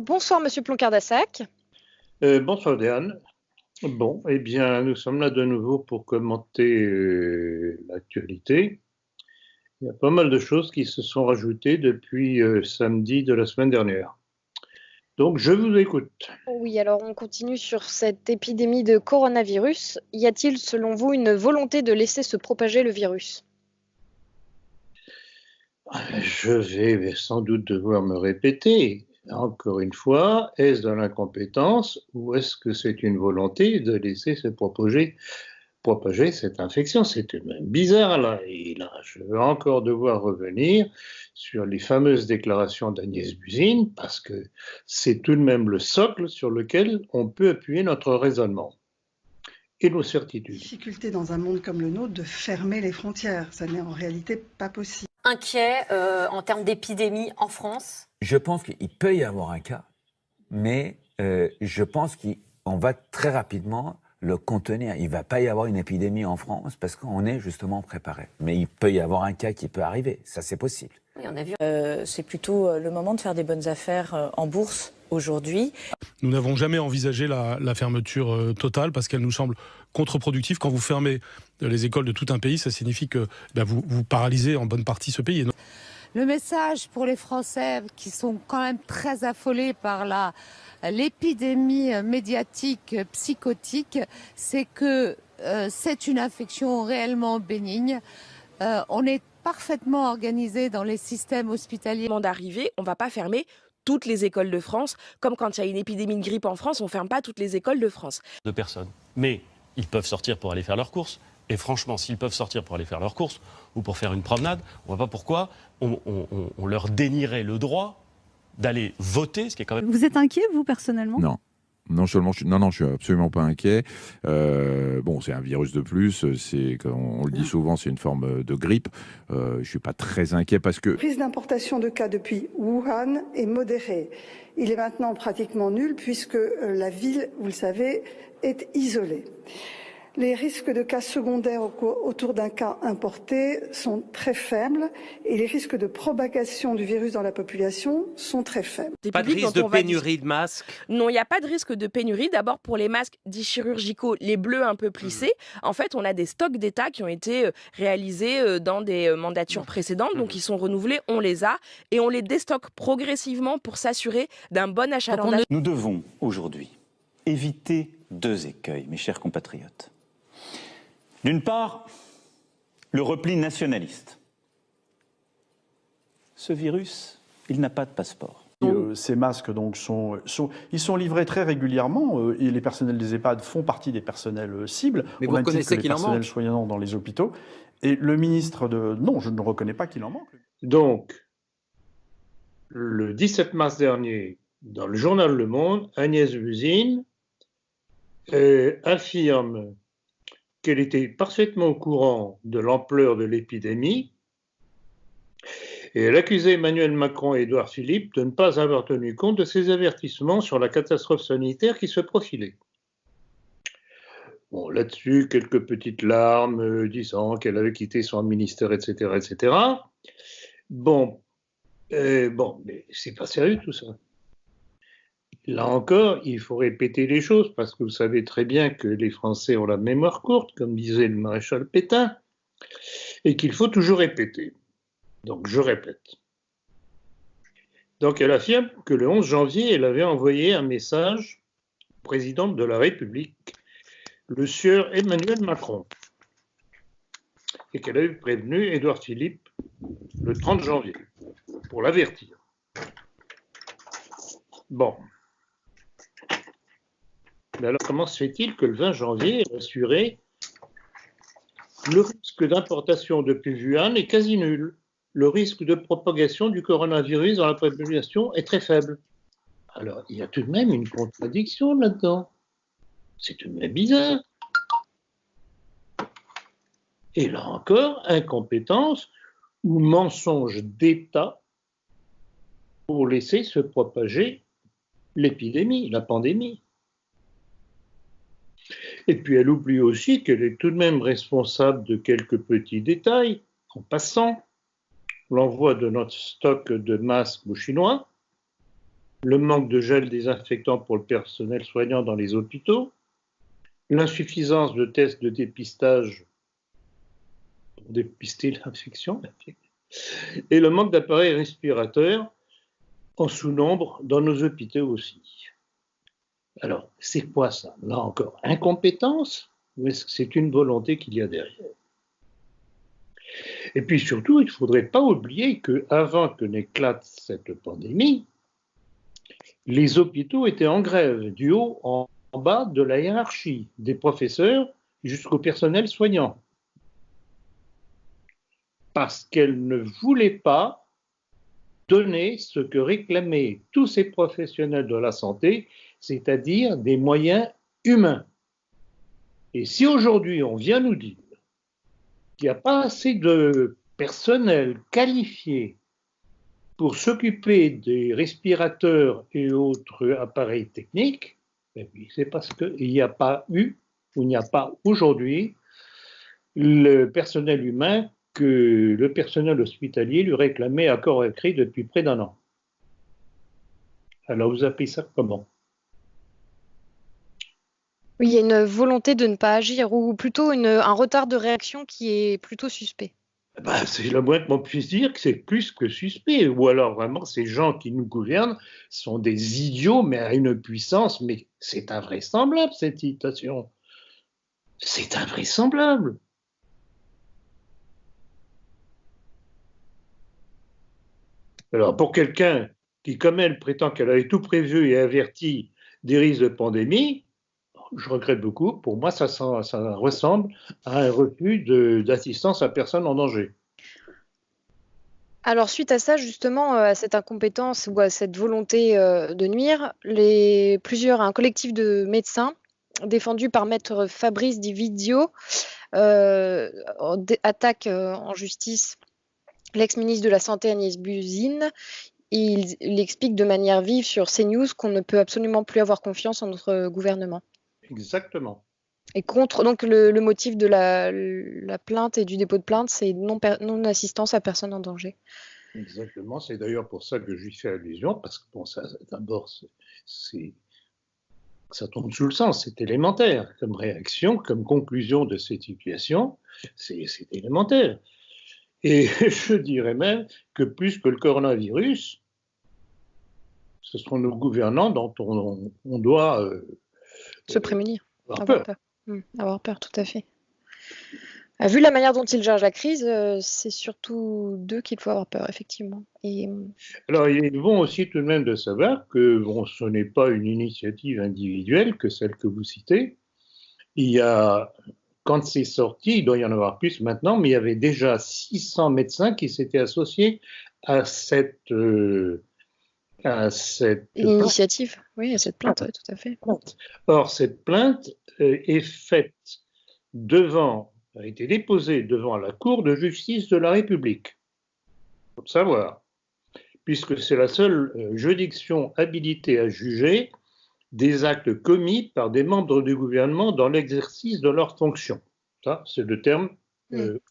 Bonsoir Monsieur Ploncard-Dassac. Bonsoir Diane. Bon, eh bien, nous sommes là de nouveau pour commenter l'actualité. Il y a pas mal de choses qui se sont rajoutées depuis samedi de la semaine dernière. Donc, je vous écoute. Oui, alors on continue sur cette épidémie de coronavirus. Y a-t-il, selon vous, une volonté de laisser se propager le virus? Je vais sans doute devoir me répéter. Encore une fois, est-ce de l'incompétence ou est-ce que c'est une volonté de laisser se propager cette infection? C'est tout de même bizarre là. Et là, je vais encore devoir revenir sur les fameuses déclarations d'Agnès Buzyn parce que c'est tout de même le socle sur lequel on peut appuyer notre raisonnement et nos certitudes. Difficulté dans un monde comme le nôtre de fermer les frontières, ça n'est en réalité pas possible. Inquiet en termes d'épidémie en France? Je pense qu'il peut y avoir un cas, mais je pense qu'on va très rapidement le contenir. Il ne va pas y avoir une épidémie en France parce qu'on est justement préparé. Mais il peut y avoir un cas qui peut arriver, ça c'est possible. Oui, on a vu. C'est plutôt le moment de faire des bonnes affaires en bourse aujourd'hui. Nous n'avons jamais envisagé la fermeture totale parce qu'elle nous semble contre-productive. Quand vous fermez les écoles de tout un pays, ça signifie que vous paralysez en bonne partie ce pays. Le message pour les Français qui sont quand même très affolés par l'épidémie médiatique psychotique, c'est que c'est une infection réellement bénigne. On est parfaitement organisé dans les systèmes hospitaliers. D'arrivée, on ne va pas fermer toutes les écoles de France, comme quand il y a une épidémie de grippe en France, on ne ferme pas toutes les écoles de France. De personnes. Mais ils peuvent sortir pour aller faire leurs courses. Et franchement, s'ils peuvent sortir pour aller faire leurs courses ou pour faire une promenade, on ne voit pas pourquoi on leur dénierait le droit d'aller voter, ce qui est quand même... Vous êtes inquiet, vous, personnellement ? Non. Non, je suis absolument pas inquiet. Bon, c'est un virus de plus. On le dit souvent, c'est une forme de grippe. Je suis pas très inquiet parce que... La prise d'importation de cas depuis Wuhan est modérée. Il est maintenant pratiquement nul puisque la ville, vous le savez, est isolée. Les risques de cas secondaires autour d'un cas importé sont très faibles et les risques de propagation du virus dans la population sont très faibles. Pas de risque de pénurie de masques? Non, il n'y a pas de risque de pénurie. D'abord, pour les masques dits chirurgicaux, les bleus un peu plissés, en fait, on a des stocks d'État qui ont été réalisés dans des mandatures précédentes, donc ils sont renouvelés, on les a, et on les déstocke progressivement pour s'assurer d'un bon achalandage. Nous devons aujourd'hui éviter deux écueils, mes chers compatriotes. D'une part, le repli nationaliste. Ce virus, il n'a pas de passeport. Ces masques donc, ils sont livrés très régulièrement et les personnels des EHPAD font partie des personnels cibles. Mais vous reconnaissez qu'il en manque? Les personnels soignants dans les hôpitaux. Et le ministre de... Non, je ne reconnais pas qu'il en manque. Donc, le 17 mars dernier, dans le journal Le Monde, Agnès Buzyn affirme qu'elle était parfaitement au courant de l'ampleur de l'épidémie et elle accusait Emmanuel Macron et Édouard Philippe de ne pas avoir tenu compte de ces avertissements sur la catastrophe sanitaire qui se profilait. Bon, là-dessus, quelques petites larmes disant qu'elle avait quitté son ministère, etc., etc. Bon, mais c'est pas sérieux tout ça. Là encore, il faut répéter les choses parce que vous savez très bien que les Français ont la mémoire courte, comme disait le maréchal Pétain, et qu'il faut toujours répéter. Donc, je répète. Donc, elle affirme que le 11 janvier, elle avait envoyé un message au président de la République, le sieur Emmanuel Macron, et qu'elle avait prévenu Édouard Philippe le 30 janvier pour l'avertir. Bon. Mais alors, comment se fait-il que le 20 janvier, elle assurait le risque d'importation depuis Wuhan est quasi nul. Le risque de propagation du coronavirus dans la population est très faible. Alors, il y a tout de même une contradiction là-dedans. C'est tout de même bizarre. Et là encore, incompétence ou mensonge d'État pour laisser se propager l'épidémie, la pandémie. Et puis elle oublie aussi qu'elle est tout de même responsable de quelques petits détails, en passant l'envoi de notre stock de masques aux Chinois, le manque de gel désinfectant pour le personnel soignant dans les hôpitaux, l'insuffisance de tests de dépistage pour dépister l'infection, et le manque d'appareils respirateurs en sous-nombre dans nos hôpitaux aussi. Alors, c'est quoi ça? Là encore, incompétence ou est-ce que c'est une volonté qu'il y a derrière? Et puis surtout, il ne faudrait pas oublier qu'avant que n'éclate cette pandémie, les hôpitaux étaient en grève, du haut en bas de la hiérarchie, des professeurs jusqu'au personnel soignant. Parce qu'elles ne voulaient pas donner ce que réclamaient tous ces professionnels de la santé, c'est-à-dire des moyens humains. Et si aujourd'hui on vient nous dire qu'il n'y a pas assez de personnel qualifié pour s'occuper des respirateurs et autres appareils techniques, c'est parce qu'il n'y a pas eu, ou il n'y a pas aujourd'hui, le personnel humain que le personnel hospitalier lui réclamait à corps et cri depuis près d'1 an. Alors vous appelez ça comment? Oui, il y a une volonté de ne pas agir, ou plutôt un retard de réaction qui est plutôt suspect. C'est le moins qu'on puisse dire que c'est plus que suspect. Ou alors vraiment, ces gens qui nous gouvernent sont des idiots, mais à une puissance, mais c'est invraisemblable cette citation. C'est invraisemblable. Alors pour quelqu'un qui, comme elle, prétend qu'elle avait tout prévu et averti des risques de pandémie, je regrette beaucoup. Pour moi, ça ressemble à un refus d'assistance à personne en danger. Alors, suite à ça, justement, à cette incompétence ou à cette volonté de nuire, un collectif de médecins défendu par maître Fabrice Di Vizio attaque en justice l'ex-ministre de la Santé Agnès Buzyn. Il explique de manière vive sur CNews qu'on ne peut absolument plus avoir confiance en notre gouvernement. Exactement. Et donc le motif de la plainte et du dépôt de plainte, c'est non-assistance à personne en danger. Exactement, c'est d'ailleurs pour ça que j'y fais allusion, parce que bon, ça, d'abord, ça tombe sous le sens, c'est élémentaire comme réaction, comme conclusion de cette situation, c'est élémentaire. Et je dirais même que plus que le coronavirus, ce sont nos gouvernants dont on doit se prémunir, avoir peur. Avoir peur, tout à fait. Vu la manière dont ils gèrent la crise, c'est surtout d'eux qu'il faut avoir peur, effectivement. Alors, il est bon aussi tout de même de savoir que ce n'est pas une initiative individuelle que celle que vous citez. Quand c'est sorti, il doit y en avoir plus maintenant, mais il y avait déjà 600 médecins qui s'étaient associés à cette initiative, oui, à cette plainte, oui, tout à fait. Or, cette plainte a été déposée devant la Cour de justice de la République. Il faut le savoir, puisque c'est la seule juridiction habilitée à juger des actes commis par des membres du gouvernement dans l'exercice de leurs fonctions. Ça, c'est le terme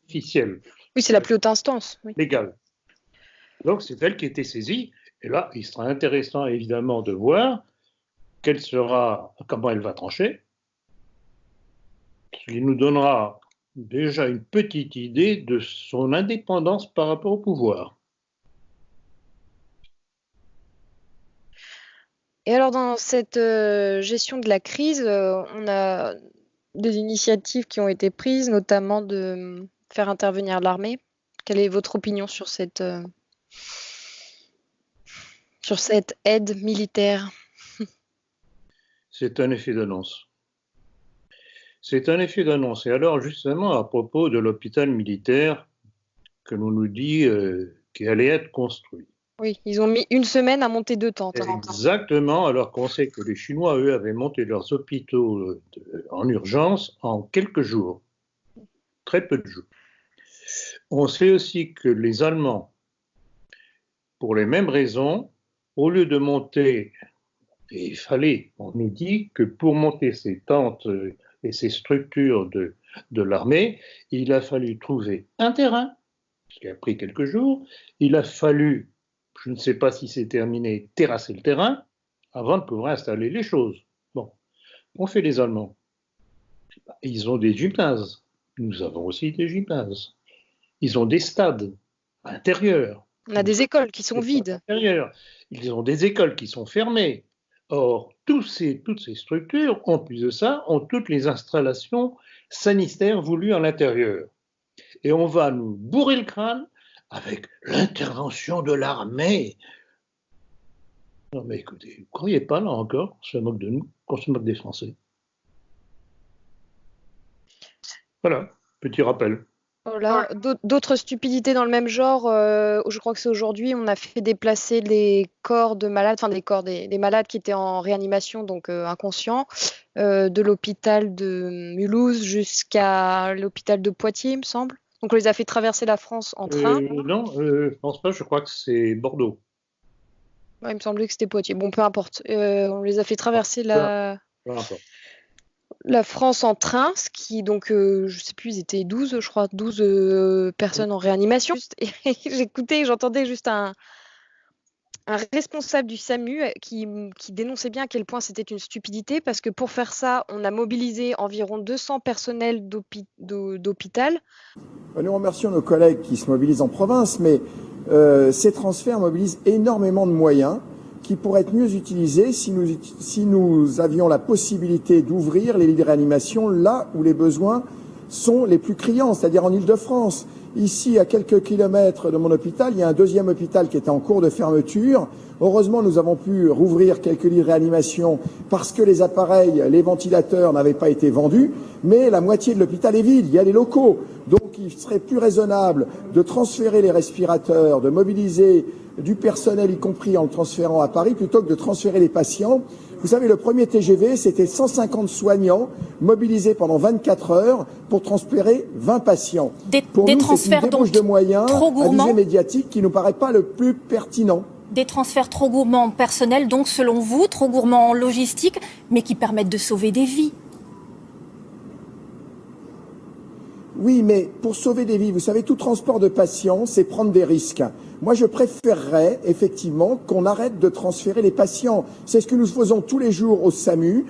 officiel. Oui, c'est la plus haute instance. Oui. Légale. Donc, c'est elle qui a été saisie. Et là, il sera intéressant, évidemment, de voir comment elle va trancher. Il nous donnera déjà une petite idée de son indépendance par rapport au pouvoir. Et alors, dans cette gestion de la crise, on a des initiatives qui ont été prises, notamment de faire intervenir l'armée. Quelle est votre opinion sur cette aide militaire? C'est un effet d'annonce. C'est un effet d'annonce. Et alors, justement, à propos de l'hôpital militaire que l'on nous dit qu'il allait être construit. Oui, ils ont mis 1 semaine à monter 2 tentes. Exactement, alors qu'on sait que les Chinois, eux, avaient monté leurs hôpitaux en urgence en quelques jours. Très peu de jours. On sait aussi que les Allemands, pour les mêmes raisons, au lieu de monter, et on nous dit que pour monter ces tentes et ces structures de l'armée, il a fallu trouver un terrain, ce qui a pris quelques jours, il a fallu je ne sais pas si c'est terminé, terrasser le terrain avant de pouvoir installer les choses. Bon, qu'ont fait les Allemands? Ils ont des gymnases. Nous avons aussi des gymnases. Ils ont des stades intérieurs. On a des écoles qui sont vides. Ils ont des écoles qui sont fermées. Or, toutes ces structures, en plus de ça, ont toutes les installations sanitaires voulues à l'intérieur. Et on va nous bourrer le crâne avec l'intervention de l'armée. Non mais écoutez, vous ne croyez pas là encore qu'on se moque de nous, qu'on se moque des Français? Voilà, petit rappel. Voilà. D'autres stupidités dans le même genre, je crois que c'est aujourd'hui, on a fait déplacer les corps de malades, enfin des malades qui étaient en réanimation, donc inconscients, de l'hôpital de Mulhouse jusqu'à l'hôpital de Poitiers, il me semble. Donc on les a fait traverser la France en train. Non, je ne pense pas, je crois que c'est Bordeaux. Ouais, il me semblait que c'était Poitiers. Bon, peu importe. On les a fait traverser la France en train, ce qui, donc, je sais plus, ils étaient 12, je crois, 12 personnes en réanimation. Et j'écoutais, j'entendais juste un responsable du SAMU qui dénonçait bien à quel point c'était une stupidité, parce que pour faire ça, on a mobilisé environ 200 personnels d'hôpital. Nous remercions nos collègues qui se mobilisent en province, mais ces transferts mobilisent énormément de moyens qui pourraient être mieux utilisés si nous avions la possibilité d'ouvrir les lits de réanimation là où les besoins sont les plus criants, c'est-à-dire en Île-de-France. Ici, à quelques kilomètres de mon hôpital, il y a un deuxième hôpital qui était en cours de fermeture. Heureusement, nous avons pu rouvrir quelques lits de réanimation parce que les appareils, les ventilateurs n'avaient pas été vendus, mais la moitié de l'hôpital est vide, il y a les locaux. Donc il serait plus raisonnable de transférer les respirateurs, de mobiliser du personnel, y compris en le transférant à Paris, plutôt que de transférer les patients. Vous savez, le premier TGV, c'était 150 soignants mobilisés pendant 24 heures pour transférer 20 patients. Pour nous, c'est une débauche de moyens à visée médiatique qui ne nous paraît pas le plus pertinent. Des transferts trop gourmands en personnel, donc selon vous, trop gourmands en logistique, mais qui permettent de sauver des vies. Oui, mais pour sauver des vies, vous savez, tout transport de patients, c'est prendre des risques. Moi, je préférerais effectivement qu'on arrête de transférer les patients. C'est ce que nous faisons tous les jours au SAMU,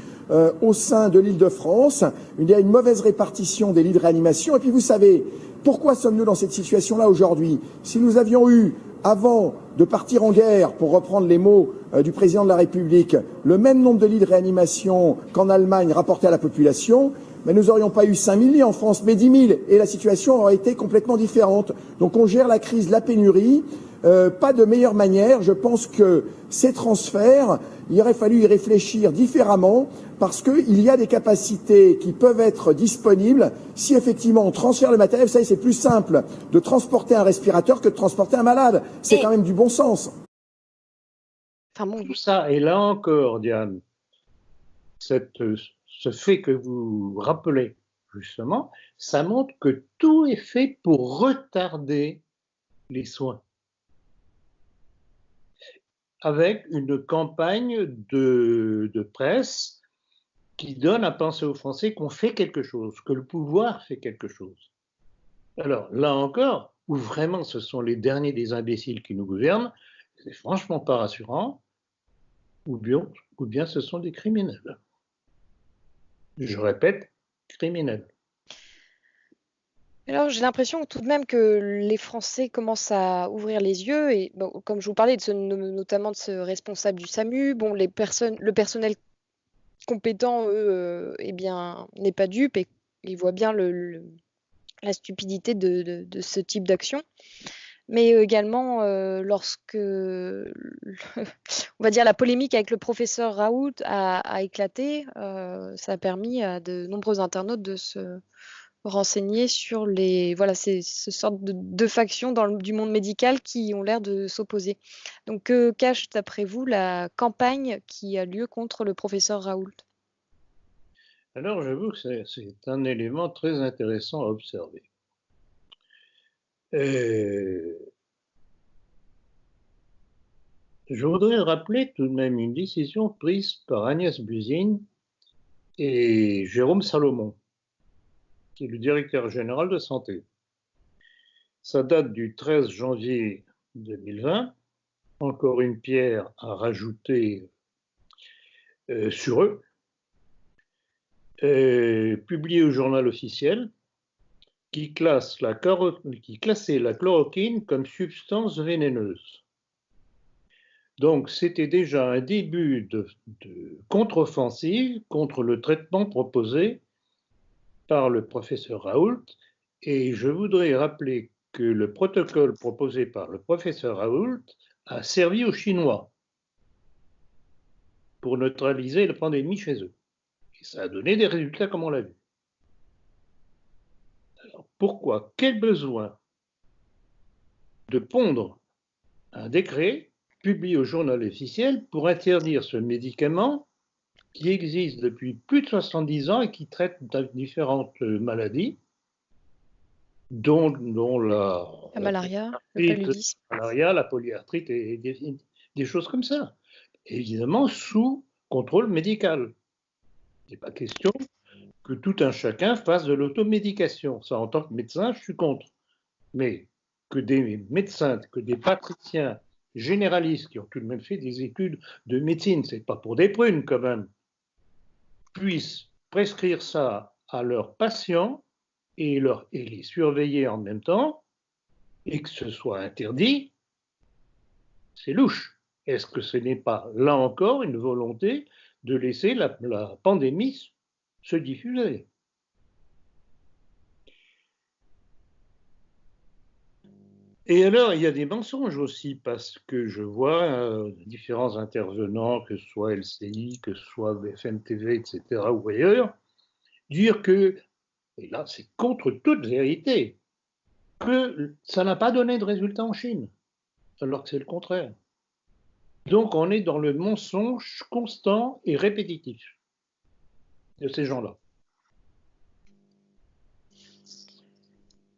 au sein de l'Île-de-France. Il y a une mauvaise répartition des lits de réanimation. Et puis, vous savez, pourquoi sommes-nous dans cette situation-là aujourd'hui? Si nous avions eu, avant de partir en guerre, pour reprendre les mots du président de la République, le même nombre de lits de réanimation qu'en Allemagne rapporté à la population, mais nous n'aurions pas eu 5 000 lits en France, mais 10 000, et la situation aurait été complètement différente. Donc on gère la crise, la pénurie, pas de meilleure manière. Je pense que ces transferts, il aurait fallu y réfléchir différemment, parce qu'il y a des capacités qui peuvent être disponibles si effectivement on transfère le matériel. Vous savez, c'est plus simple de transporter un respirateur que de transporter un malade. C'est quand même du bon sens. Tout ça, et là encore, Diane, ce fait que vous rappelez, justement, ça montre que tout est fait pour retarder les soins. Avec une campagne de presse qui donne à penser aux Français qu'on fait quelque chose, que le pouvoir fait quelque chose. Alors, là encore, où vraiment ce sont les derniers des imbéciles qui nous gouvernent, c'est franchement pas rassurant, ou bien ce sont des criminels. Je répète, criminels. Alors, j'ai l'impression tout de même que les Français commencent à ouvrir les yeux et bon, comme je vous parlais notamment de ce responsable du SAMU, bon, le personnel compétent, eux, eh bien, n'est pas dupe et ils voient bien la stupidité de ce type d'action. Mais également, lorsque, on va dire, la polémique avec le professeur Raoult a éclaté, ça a permis à de nombreux internautes de se renseigner sur ce sorte de factions du monde médical qui ont l'air de s'opposer. Donc, que cache, d'après vous, la campagne qui a lieu contre le professeur Raoult? Alors, j'avoue que c'est un élément très intéressant à observer. Je voudrais rappeler tout de même une décision prise par Agnès Buzyn et Jérôme Salomon, qui est le directeur général de santé. Ça date du 13 janvier 2020 encore une pierre à rajouter sur eux, publié au journal officiel, qui classait la chloroquine comme substance vénéneuse. Donc c'était déjà un début de contre-offensive contre le traitement proposé par le professeur Raoult, et je voudrais rappeler que le protocole proposé par le professeur Raoult a servi aux Chinois pour neutraliser la pandémie chez eux. Et ça a donné des résultats comme on l'a vu. Alors pourquoi? Quel besoin de pondre un décret publié au journal officiel pour interdire ce médicament qui existe depuis plus de 70 ans et qui traite différentes maladies, dont la malaria, le paludisme. La malaria, la polyarthrite et des choses comme ça. Évidemment, sous contrôle médical. Il n'est pas question que tout un chacun fasse de l'automédication. Ça, en tant que médecin, je suis contre. Mais que des médecins, que des praticiens généralistes qui ont tout de même fait des études de médecine, c'est pas pour des prunes quand même, puissent prescrire ça à leurs patients et les surveiller en même temps, et que ce soit interdit, c'est louche. Est-ce que ce n'est pas, là encore, une volonté de laisser la pandémie se diffuser? Et alors, il y a des mensonges aussi, parce que je vois différents intervenants, que ce soit LCI, que ce soit BFM TV, etc., ou ailleurs, dire que, et là c'est contre toute vérité, que ça n'a pas donné de résultat en Chine, alors que c'est le contraire. Donc on est dans le mensonge constant et répétitif de ces gens-là.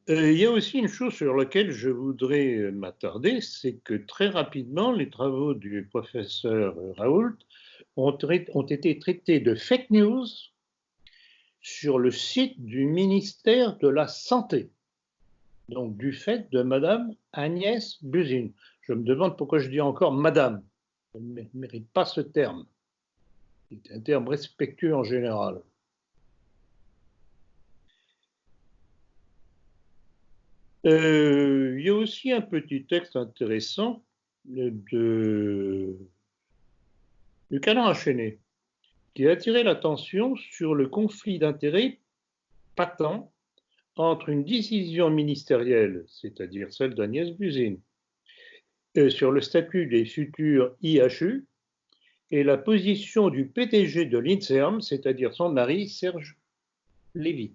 Il y a aussi une chose sur laquelle je voudrais m'attarder, c'est que très rapidement, les travaux du professeur Raoult ont été traités de fake news sur le site du ministère de la Santé, donc du fait de Madame Agnès Buzyn. Je me demande pourquoi je dis encore Madame. Elle ne mérite pas ce terme. C'est un terme respectueux en général. Il y a aussi un petit texte intéressant du Canard enchaîné qui a attiré l'attention sur le conflit d'intérêts patent entre une décision ministérielle, c'est-à-dire celle d'Agnès Buzyn, sur le statut des futurs IHU et la position du PDG de l'INSERM, c'est-à-dire son mari Serge Lévy.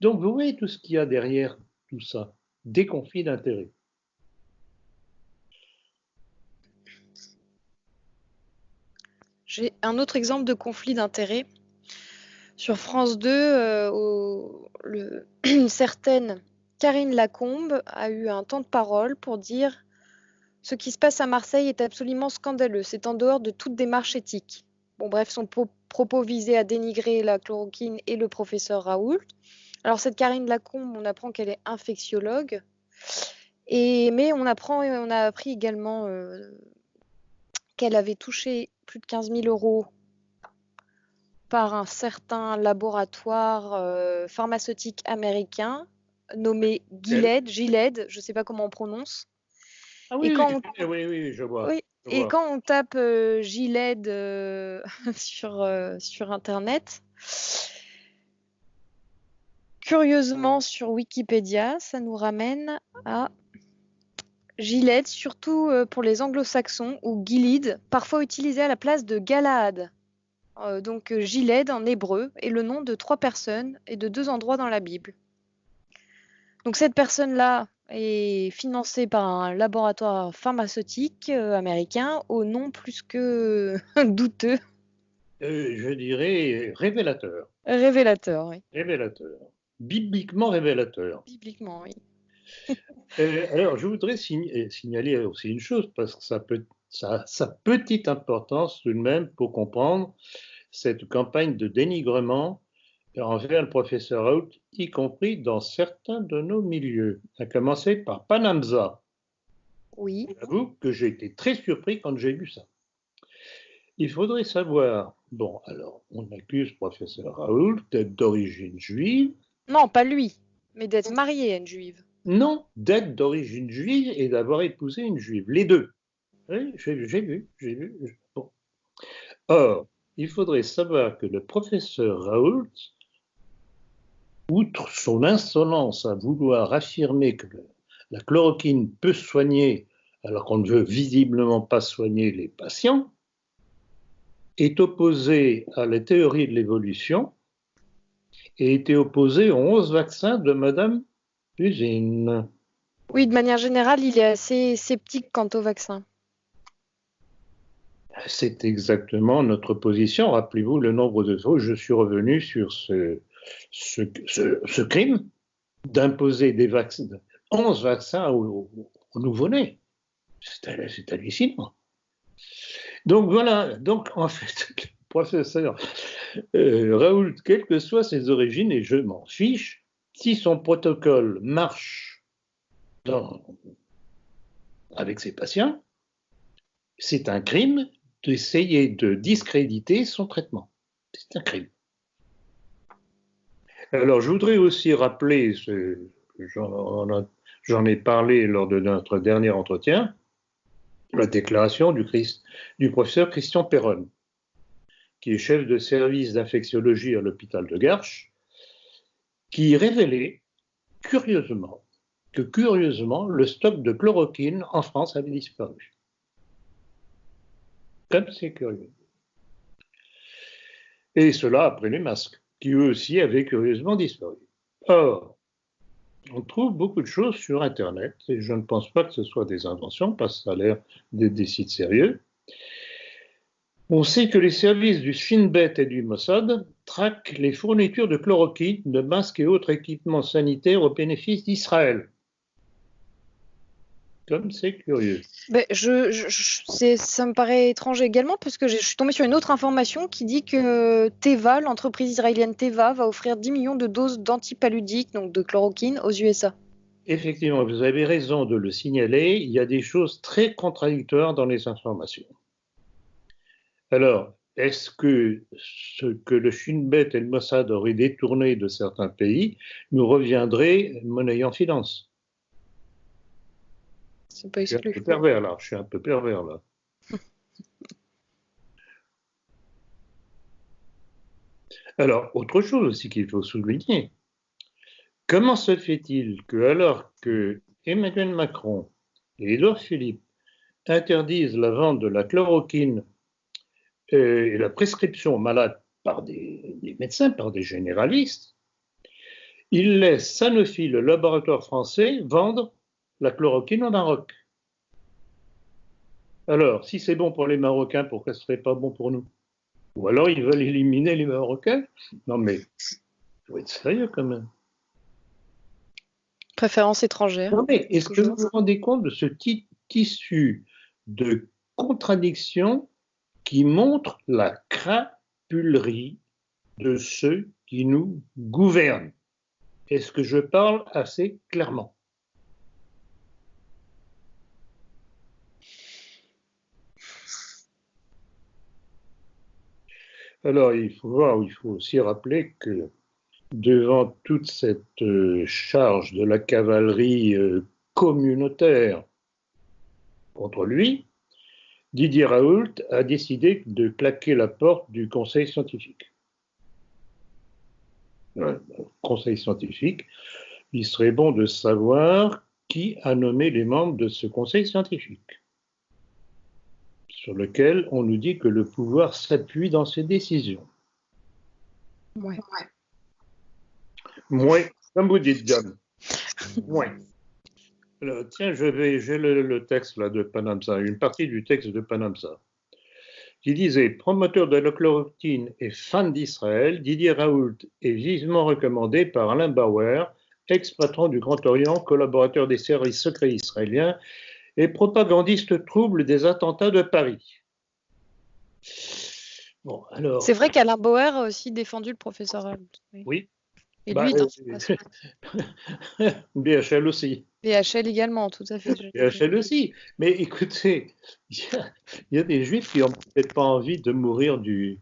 Donc vous voyez tout ce qu'il y a derrière tout ça, des conflits d'intérêts. J'ai un autre exemple de conflit d'intérêts. Sur France 2, une certaine Karine Lacombe a eu un temps de parole pour dire « Ce qui se passe à Marseille est absolument scandaleux, c'est en dehors de toute démarche éthique ». Bon bref, son propos visait à dénigrer la chloroquine et le professeur Raoult. Alors cette Karine Lacombe, on apprend qu'elle est infectiologue, mais on a appris également qu'elle avait touché plus de 15 000 € par un certain laboratoire pharmaceutique américain nommé Gilead, je ne sais pas comment on prononce. Ah oui, oui, je vois. Oui, et quand on tape Gilead sur Internet, curieusement sur Wikipédia, ça nous ramène à Gilead, surtout pour les anglo-saxons, ou Gilead, parfois utilisé à la place de Galahad. Donc Gilead en hébreu est le nom de 3 personnes et de 2 endroits dans la Bible. Donc cette personne-là est financée par un laboratoire pharmaceutique américain au nom plus que douteux. Je dirais révélateur. Révélateur, oui. Révélateur. Bibliquement révélateur. Bibliquement, oui. Alors, je voudrais signaler aussi une chose, parce que ça a sa petite importance tout de même pour comprendre cette campagne de dénigrement envers le professeur Raoult, y compris dans certains de nos milieux, à commencer par Panamza, Oui. J'avoue que j'ai été très surpris quand j'ai lu ça. Il faudrait savoir, bon, alors, on accuse professeur Raoult d'être d'origine juive. Non, pas lui, mais d'être marié à une juive. Non, d'être d'origine juive et d'avoir épousé une juive, les deux. Oui, j'ai vu. Bon. Or, il faudrait savoir que le professeur Raoult, outre son insolence à vouloir affirmer que la chloroquine peut soigner, alors qu'on ne veut visiblement pas soigner les patients, est opposé à la théorie de l'évolution et était opposé aux 11 vaccins de Madame Usine. Oui, de manière générale, il est assez sceptique quant au vaccin. C'est exactement notre position. Rappelez-vous le nombre de fois où je suis revenu sur ce crime d'imposer des vaccins, 11 vaccins aux nouveau-nés. C'est hallucinant. Donc voilà, donc en fait, le professeur Raoult, quelles que soient ses origines, et je m'en fiche, si son protocole marche avec ses patients, c'est un crime d'essayer de discréditer son traitement. C'est un crime. Alors je voudrais aussi rappeler, j'en ai parlé lors de notre dernier entretien, la déclaration du professeur Christian Perron, qui est chef de service d'infectiologie à l'hôpital de Garches, qui révélait curieusement le stock de chloroquine en France avait disparu. Comme c'est curieux. Et cela après les masques, qui eux aussi avaient curieusement disparu. Or, on trouve beaucoup de choses sur Internet, et je ne pense pas que ce soit des inventions, parce que ça a l'air d'être des sites sérieux. On sait que les services du Shin Bet et du Mossad traquent les fournitures de chloroquine, de masques et autres équipements sanitaires au bénéfice d'Israël. Comme c'est curieux. Ben, ça me paraît étrange également, parce que je suis tombée sur une autre information qui dit que Teva, l'entreprise israélienne Teva, va offrir 10 millions de doses d'antipaludiques, donc de chloroquine, aux USA. Effectivement, vous avez raison de le signaler, il y a des choses très contradictoires dans les informations. Alors, est-ce que ce que le Shin Bet et le Mossad auraient détourné de certains pays nous reviendrait monnaie en finance? C'est pas exclu. Je suis un peu pervers là. Alors, autre chose aussi qu'il faut souligner. Comment se fait-il que, alors que Emmanuel Macron et Édouard Philippe interdisent la vente de la chloroquine et la prescription aux malades par des médecins, par des généralistes, ils laissent Sanofi, le laboratoire français, vendre la chloroquine au Maroc. Alors, si c'est bon pour les Marocains, pourquoi ce ne serait pas bon pour nous? Ou alors ils veulent éliminer les Marocains? Non mais, il faut être sérieux quand même. Préférence étrangère. Non mais, est-ce que vous vous rendez compte de ce tissu de contradictions qui montre la crapulerie de ceux qui nous gouvernent? Est-ce que je parle assez clairement? Alors, il faut aussi rappeler que devant toute cette charge de la cavalerie communautaire contre lui, Didier Raoult a décidé de claquer la porte du conseil scientifique. Conseil scientifique, il serait bon de savoir qui a nommé les membres de ce conseil scientifique, sur lequel on nous dit que le pouvoir s'appuie dans ses décisions. Ouais. Mouais, comme vous dites, Diane. Mouais. Alors, tiens, j'ai le texte là de Panamsa, une partie du texte de Panamsa, qui disait « Promoteur de la chloroquine et fan d'Israël, Didier Raoult est vivement recommandé par Alain Bauer, ex-patron du Grand Orient, collaborateur des services secrets israéliens et propagandiste trouble des attentats de Paris. » Bon, alors... C'est vrai qu'Alain Bauer a aussi défendu le professeur Raoult. Oui. Et lui, dans BHL aussi. PHL également, tout à fait. PHL aussi. Mais écoutez, il y a des juifs qui n'ont peut-être pas envie de mourir de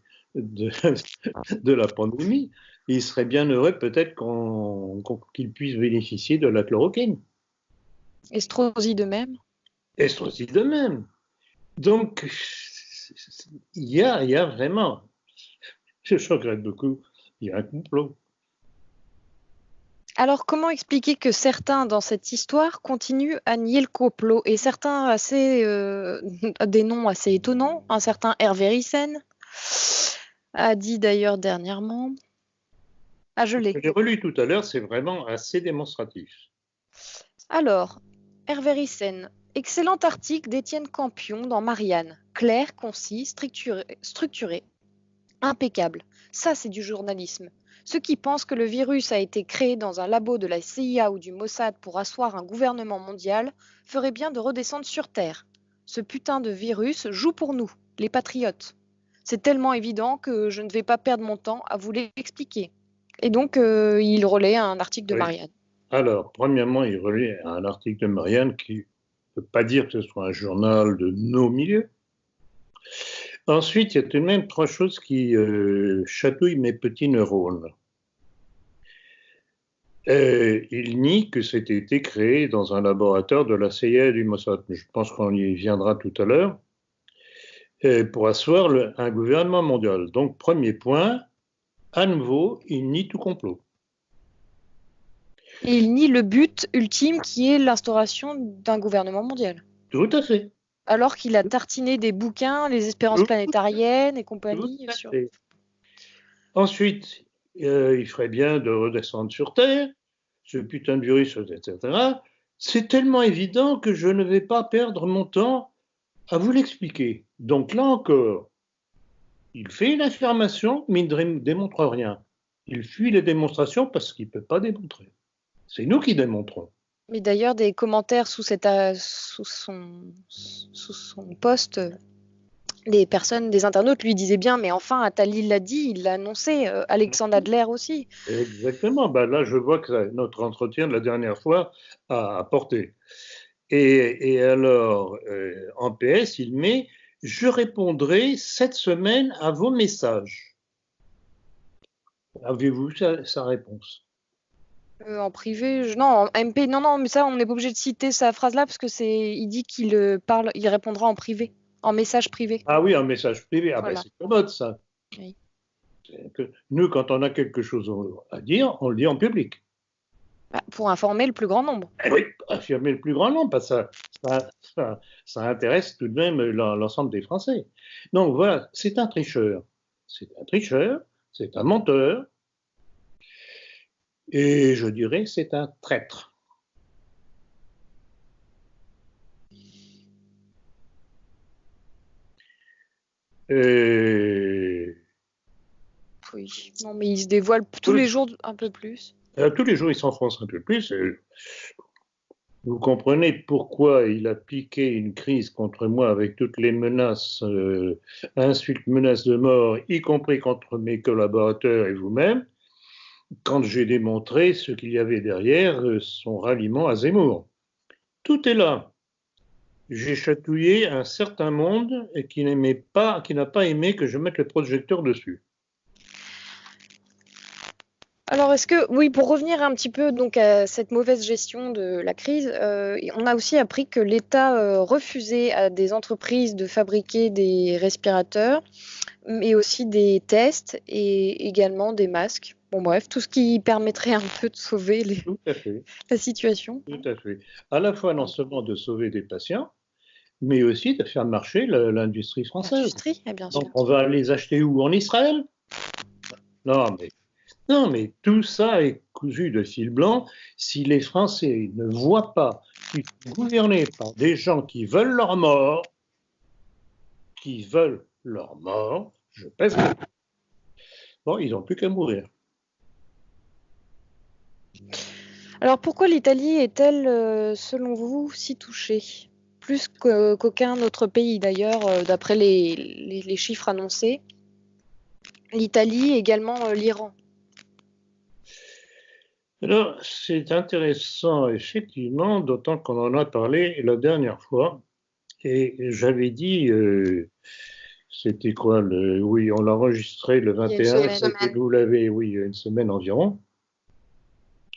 la pandémie. Ils seraient bien heureux peut-être qu'ils puissent bénéficier de la chloroquine. Estrosi de même. Estrosi de même. Donc, il y a vraiment, je regrette beaucoup, il y a un complot. Alors, comment expliquer que certains dans cette histoire continuent à nier le complot et certains des noms assez étonnants, un certain Hervé Ryssen a dit d'ailleurs dernièrement. Ah, je l'ai. Je l'ai relu tout à l'heure, c'est vraiment assez démonstratif. Alors, Hervé Ryssen, excellent article d'Étienne Campion dans Marianne. Clair, concis, structuré, impeccable. Ça, c'est du journalisme. Ceux qui pensent que le virus a été créé dans un labo de la CIA ou du Mossad pour asseoir un gouvernement mondial feraient bien de redescendre sur Terre. Ce putain de virus joue pour nous, les patriotes. C'est tellement évident que je ne vais pas perdre mon temps à vous l'expliquer. Et donc, il relaie un article de Marianne. Alors, premièrement, il relaie un article de Marianne qui ne peut pas dire que ce soit un journal de nos milieux. Ensuite, il y a tout de même trois choses qui chatouillent mes petits neurones. Il nie que c'était été créé dans un laboratoire de la CIA et du Mossad. Je pense qu'on y viendra tout à l'heure. Pour asseoir un gouvernement mondial. Donc, premier point, à nouveau, il nie tout complot. Et il nie le but ultime qui est l'instauration d'un gouvernement mondial. Tout à fait. Alors qu'il a tartiné des bouquins, les espérances planétariennes et compagnie. Ensuite, il ferait bien de redescendre sur Terre, ce putain de virus, etc. C'est tellement évident que je ne vais pas perdre mon temps à vous l'expliquer. Donc là encore, il fait une affirmation, mais il ne démontre rien. Il fuit les démonstrations parce qu'il ne peut pas démontrer. C'est nous qui démontrons. Mais d'ailleurs, des commentaires sous son post, des internautes lui disaient bien, mais enfin, Attali l'a dit, il l'a annoncé, Alexandre Adler aussi. Exactement. Ben là, je vois que notre entretien de la dernière fois a apporté. Et alors, en PS, il met « Je répondrai cette semaine à vos messages ». Avez-vous sa réponse? En privé, non, en MP, non, mais ça, on n'est pas obligé de citer sa phrase-là parce que il dit qu'il il répondra en privé, en message privé. Ah oui, en message privé, Voilà. Ben c'est commode ça. Oui. Nous, quand on a quelque chose à dire, on le dit en public. Pour informer le plus grand nombre. Oui, affirmer le plus grand nombre, parce que ça intéresse tout de même l'ensemble des Français. Donc voilà, c'est un tricheur. C'est un tricheur, c'est un menteur, et je dirais c'est un traître. Oui, non, mais il se dévoile tous les jours un peu plus. Tous les jours, il s'enfonce un peu plus. Vous comprenez pourquoi il a piqué une crise contre moi avec toutes les menaces, insultes, menaces de mort, y compris contre mes collaborateurs et vous-même, quand j'ai démontré ce qu'il y avait derrière son ralliement à Zemmour. Tout est là. J'ai chatouillé un certain monde et qui n'a pas aimé que je mette le projecteur dessus. Alors, oui, pour revenir un petit peu donc à cette mauvaise gestion de la crise, on a aussi appris que l'État refusait à des entreprises de fabriquer des respirateurs, mais aussi des tests et également des masques. Bon, bref, tout ce qui permettrait un peu de sauver la situation. Tout à fait. À la fois non seulement de sauver des patients, mais aussi de faire marcher l'industrie française. L'industrie, bien sûr. Donc, on va les acheter où? En Israël? Non, mais tout ça est cousu de fil blanc. Si les Français ne voient pas qu'ils sont gouvernés par des gens qui veulent leur mort, je pèse. Bon, ils n'ont plus qu'à mourir. Alors, pourquoi l'Italie est-elle, selon vous, si touchée? Plus qu'aucun autre pays, d'ailleurs, d'après les chiffres annoncés. L'Italie, également l'Iran. Alors, c'est intéressant, effectivement, d'autant qu'on en a parlé la dernière fois. Et j'avais dit, c'était quoi oui, on l'a enregistré le 21, vous l'avez, oui, il y a une semaine environ.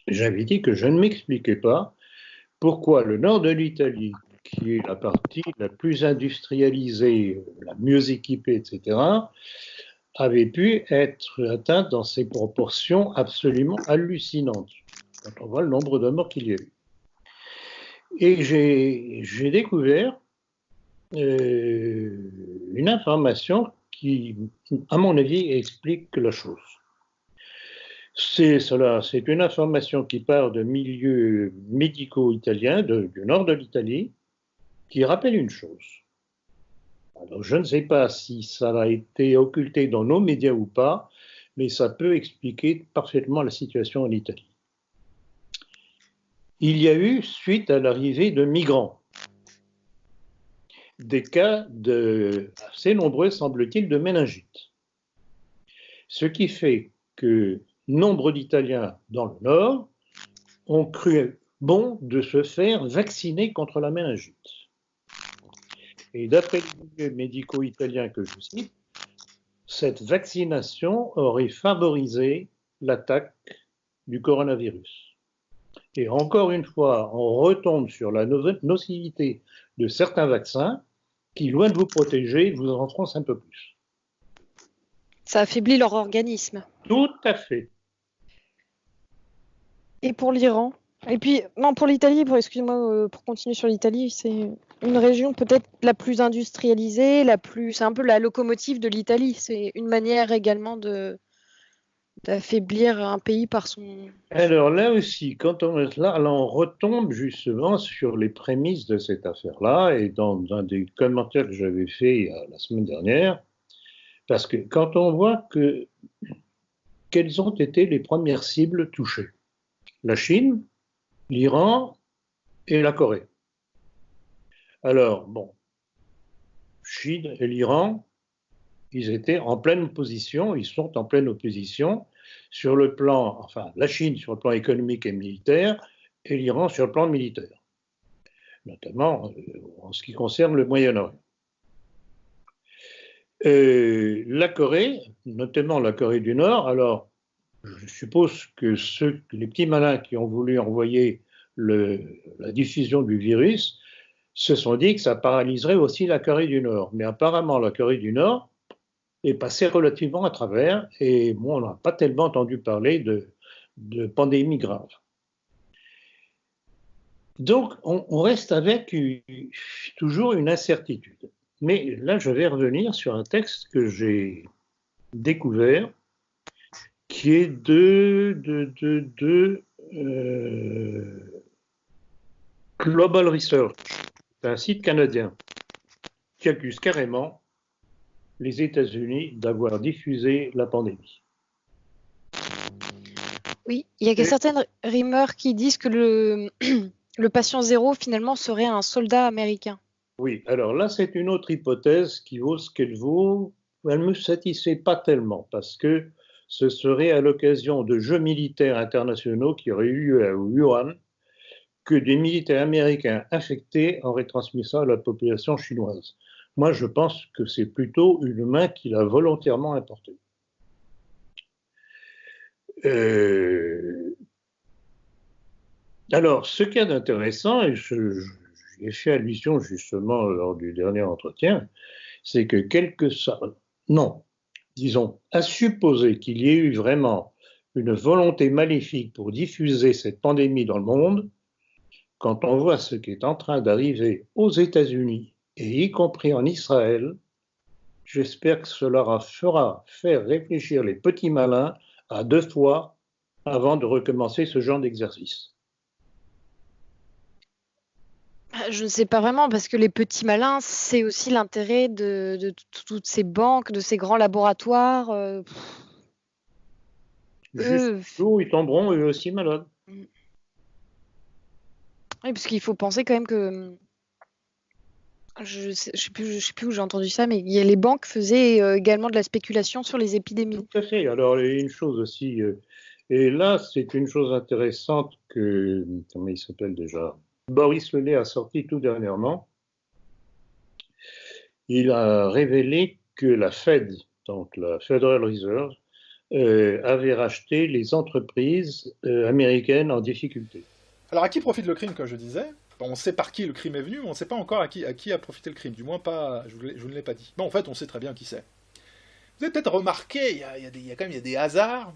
J'avais dit que je ne m'expliquais pas pourquoi le nord de l'Italie, qui est la partie la plus industrialisée, la mieux équipée, etc., avait pu être atteint dans ces proportions absolument hallucinantes, quand on voit le nombre de morts qu'il y a eu. Et j'ai découvert une information qui, à mon avis, explique la chose. C'est une information qui part de milieux médicaux italiens, du nord de l'Italie, qui rappelle une chose. Alors, je ne sais pas si ça a été occulté dans nos médias ou pas, mais ça peut expliquer parfaitement la situation en Italie. Il y a eu, suite à l'arrivée de migrants, des cas assez nombreux, semble-t-il, de méningite. Ce qui fait que nombre d'Italiens dans le Nord ont cru bon de se faire vacciner contre la méningite. Et d'après les milieux médicaux italiens que je cite, cette vaccination aurait favorisé l'attaque du coronavirus. Et encore une fois, on retombe sur la nocivité de certains vaccins qui, loin de vous protéger, vous en enfoncent un peu plus. Ça affaiblit leur organisme. Tout à fait. Et pour l'Iran? Et puis, non, pour l'Italie, excusez-moi, pour continuer sur l'Italie, c'est une région peut-être la plus industrialisée, c'est un peu la locomotive de l'Italie. C'est une manière également d'affaiblir un pays par son... Alors là aussi, quand on retombe justement sur les prémices de cette affaire-là, et dans un des commentaires que j'avais fait la semaine dernière, parce que quand on voit quelles ont été les premières cibles touchées, la Chine, l'Iran et la Corée. Alors, bon, Chine et l'Iran, ils étaient en pleine opposition, ils sont en pleine opposition sur le plan, enfin, la Chine sur le plan économique et militaire, et l'Iran sur le plan militaire, notamment en ce qui concerne le Moyen-Orient. La Corée, notamment la Corée du Nord, alors, je suppose que les petits malins qui ont voulu envoyer la diffusion du virus se sont dit que ça paralyserait aussi la Corée du Nord. Mais apparemment, la Corée du Nord est passée relativement à travers et bon, on n'a pas tellement entendu parler de pandémie grave. Donc, on reste avec toujours une incertitude. Mais là, je vais revenir sur un texte que j'ai découvert qui est Global Research, c'est un site canadien qui accuse carrément les États-Unis d'avoir diffusé la pandémie. Oui, il y a certaines rumeurs qui disent que le patient zéro, finalement, serait un soldat américain. Oui, alors là, c'est une autre hypothèse qui vaut ce qu'elle vaut. Elle ne me satisfait pas tellement parce que ce serait à l'occasion de jeux militaires internationaux qui auraient eu lieu à Wuhan que des militaires américains infectés auraient transmis ça à la population chinoise. Moi, je pense que c'est plutôt une main qui l'a volontairement importé. Alors, ce qu'il y a d'intéressant, et j'ai fait allusion justement lors du dernier entretien, c'est que disons, à supposer qu'il y ait eu vraiment une volonté maléfique pour diffuser cette pandémie dans le monde, quand on voit ce qui est en train d'arriver aux États-Unis, et y compris en Israël, j'espère que cela fera faire réfléchir les petits malins à 2 fois avant de recommencer ce genre d'exercice. Je ne sais pas vraiment, parce que les petits malins, c'est aussi l'intérêt de toutes ces banques, de ces grands laboratoires. Jusqu'où ils tomberont eux aussi malades. Oui, parce qu'il faut penser quand même que... Je sais plus où j'ai entendu ça, mais les banques faisaient également de la spéculation sur les épidémies. Tout à fait. Alors, il y a une chose aussi Et là, c'est une chose intéressante que, comment il s'appelle déjà, Boris Lelay a sorti tout dernièrement. Il a révélé que la Fed, donc la Federal Reserve, avait racheté les entreprises américaines en difficulté. Alors à qui profite le crime, comme je disais? Bon, on sait par qui le crime est venu, mais on ne sait pas encore à qui a profité le crime. Du moins, pas, je ne l'ai pas dit. Bon, en fait, on sait très bien qui c'est. Vous avez peut-être remarqué, il y a quand même des hasards,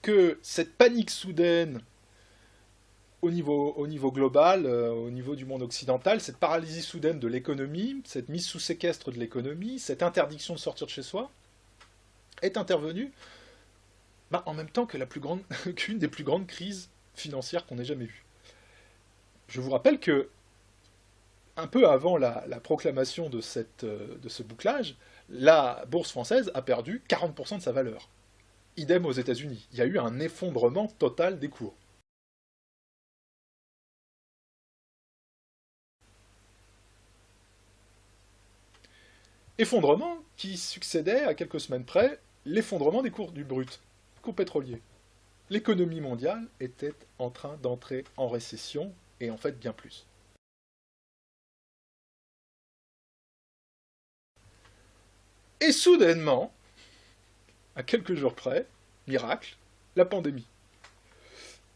que cette panique soudaine au niveau global, au niveau du monde occidental, cette paralysie soudaine de l'économie, cette mise sous séquestre de l'économie, cette interdiction de sortir de chez soi, est intervenue en même temps que qu'une des plus grandes crises financières qu'on ait jamais vues. Je vous rappelle que, un peu avant la proclamation de ce bouclage, la bourse française a perdu 40% de sa valeur. Idem aux États-Unis. Il y a eu un effondrement total des cours. Effondrement qui succédait, à quelques semaines près, l'effondrement des cours du brut, cours pétrolier. L'économie mondiale était en train d'entrer en récession, et en fait bien plus. Et soudainement, à quelques jours près, miracle, la pandémie.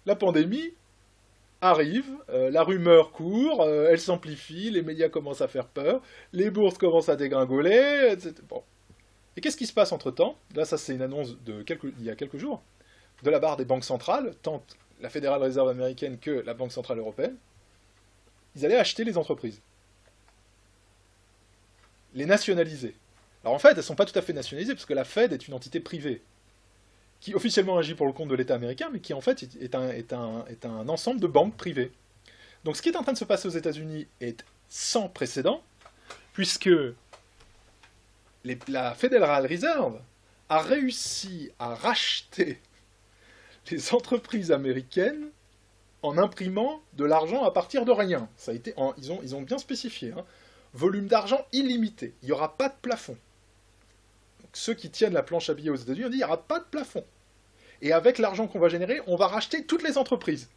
La pandémie arrive, la rumeur court, elle s'amplifie, les médias commencent à faire peur, les bourses commencent à dégringoler, etc. Bon. Et qu'est-ce qui se passe entre-temps? Là, ça c'est une annonce il y a quelques jours, de la part des banques centrales, tant la Federal Reserve américaine que la Banque centrale européenne. Ils allaient acheter les entreprises. Les nationaliser. Alors en fait, elles ne sont pas tout à fait nationalisées, parce que la Fed est une entité privée, qui officiellement agit pour le compte de l'État américain, mais qui en fait est un ensemble de banques privées. Donc ce qui est en train de se passer aux États-Unis est sans précédent, puisque la Federal Reserve a réussi à racheter les entreprises américaines en imprimant de l'argent à partir de rien. Ça a été ils ont bien spécifié. Volume d'argent illimité. Il n'y aura pas de plafond. Donc, ceux qui tiennent la planche à billets aux États-Unis ont dit il n'y aura pas de plafond. Et avec l'argent qu'on va générer, on va racheter toutes les entreprises.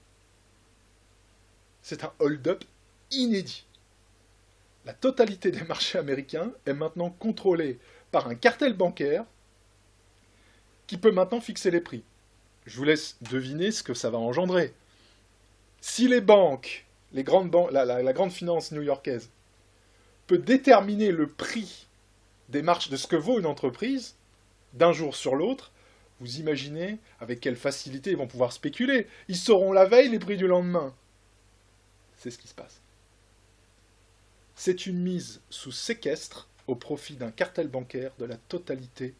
C'est un hold-up inédit. La totalité des marchés américains est maintenant contrôlée par un cartel bancaire qui peut maintenant fixer les prix. Je vous laisse deviner ce que ça va engendrer. Si les banques, la grande finance new-yorkaise, peut déterminer le prix des marches de ce que vaut une entreprise d'un jour sur l'autre, vous imaginez avec quelle facilité ils vont pouvoir spéculer. Ils sauront la veille les prix du lendemain. C'est ce qui se passe. C'est une mise sous séquestre au profit d'un cartel bancaire de la totalité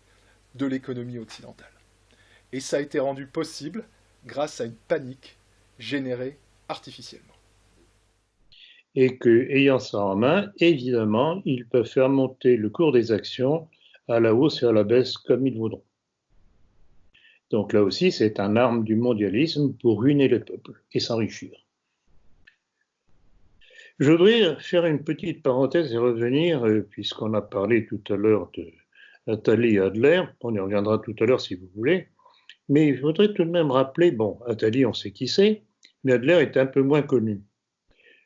de l'économie occidentale. Et ça a été rendu possible grâce à une panique générée artificiellement. Et que, ayant ça en main, évidemment, ils peuvent faire monter le cours des actions à la hausse et à la baisse comme ils voudront. Donc là aussi, c'est un arme du mondialisme pour ruiner le peuple et s'enrichir. Je voudrais faire une petite parenthèse et revenir, puisqu'on a parlé tout à l'heure de Attali et Adler, on y reviendra tout à l'heure si vous voulez, mais je voudrais tout de même rappeler, bon, Attali, on sait qui c'est, mais Adler est un peu moins connu.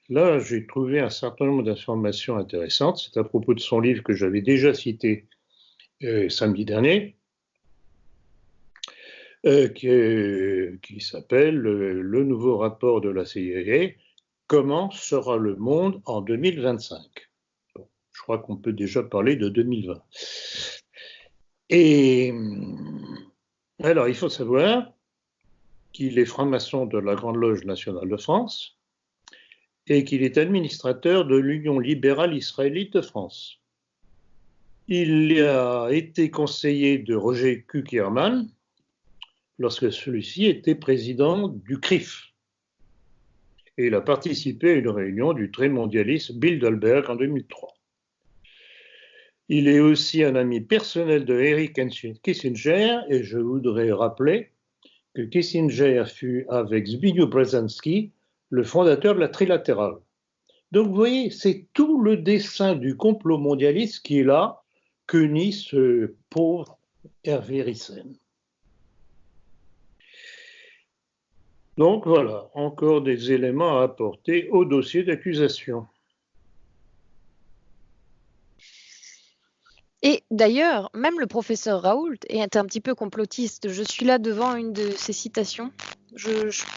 Là, j'ai trouvé un certain nombre d'informations intéressantes. C'est à propos de son livre que j'avais déjà cité samedi dernier, qui s'appelle « Le nouveau rapport de la CIA, comment sera le monde en 2025 ?» Bon, je crois qu'on peut déjà parler de 2020. Et alors, il faut savoir qu'il est franc-maçon de la Grande Loge nationale de France, et qu'il est administrateur de l'Union libérale israélite de France. Il a été conseiller de Roger Kuckerman lorsque celui-ci était président du CRIF. Et il a participé à une réunion du très mondialiste Bilderberg en 2003. Il est aussi un ami personnel de Henry Kissinger, et je voudrais rappeler que Kissinger fut avec Zbigniew Brzezinski le fondateur de la trilatérale. Donc vous voyez, c'est tout le dessein du complot mondialiste qui est là, que nie ce pauvre Hervé Ryssen. Donc voilà, encore des éléments à apporter au dossier d'accusation. Et d'ailleurs, même le professeur Raoult est un petit peu complotiste. Je suis là devant une de ses citations.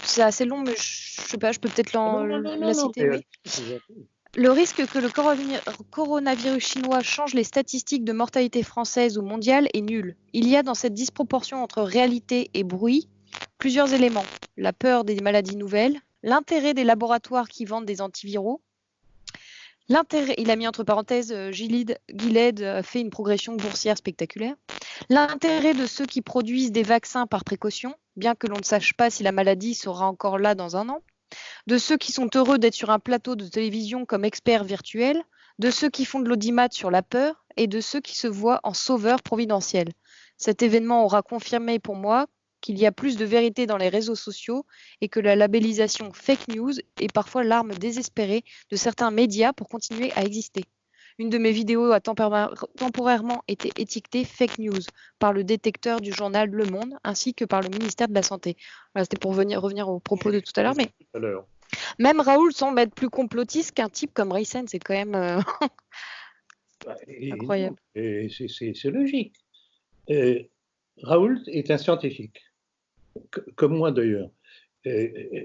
C'est assez long, mais je sais pas, je peux peut-être la citer. Oui. Le risque que le coronavirus chinois change les statistiques de mortalité française ou mondiale est nul. Il y a dans cette disproportion entre réalité et bruit plusieurs éléments. La peur des maladies nouvelles, l'intérêt des laboratoires qui vendent des antiviraux, l'intérêt, il a mis entre parenthèses, Gilead a fait une progression boursière spectaculaire. L'intérêt de ceux qui produisent des vaccins par précaution, bien que l'on ne sache pas si la maladie sera encore là dans un an. De ceux qui sont heureux d'être sur un plateau de télévision comme experts virtuels, de ceux qui font de l'audimat sur la peur et de ceux qui se voient en sauveurs providentiels. Cet événement aura confirmé pour moi qu'il y a plus de vérité dans les réseaux sociaux et que la labellisation fake news est parfois l'arme désespérée de certains médias pour continuer à exister. Une de mes vidéos a temporairement été étiquetée fake news par le détecteur du journal Le Monde ainsi que par le ministère de la Santé. Voilà, c'était pour revenir aux propos de tout à l'heure, mais même Raoult semble être plus complotiste qu'un type comme Reyssen, c'est quand même incroyable. C'est logique. Raoult est un scientifique, comme moi d'ailleurs.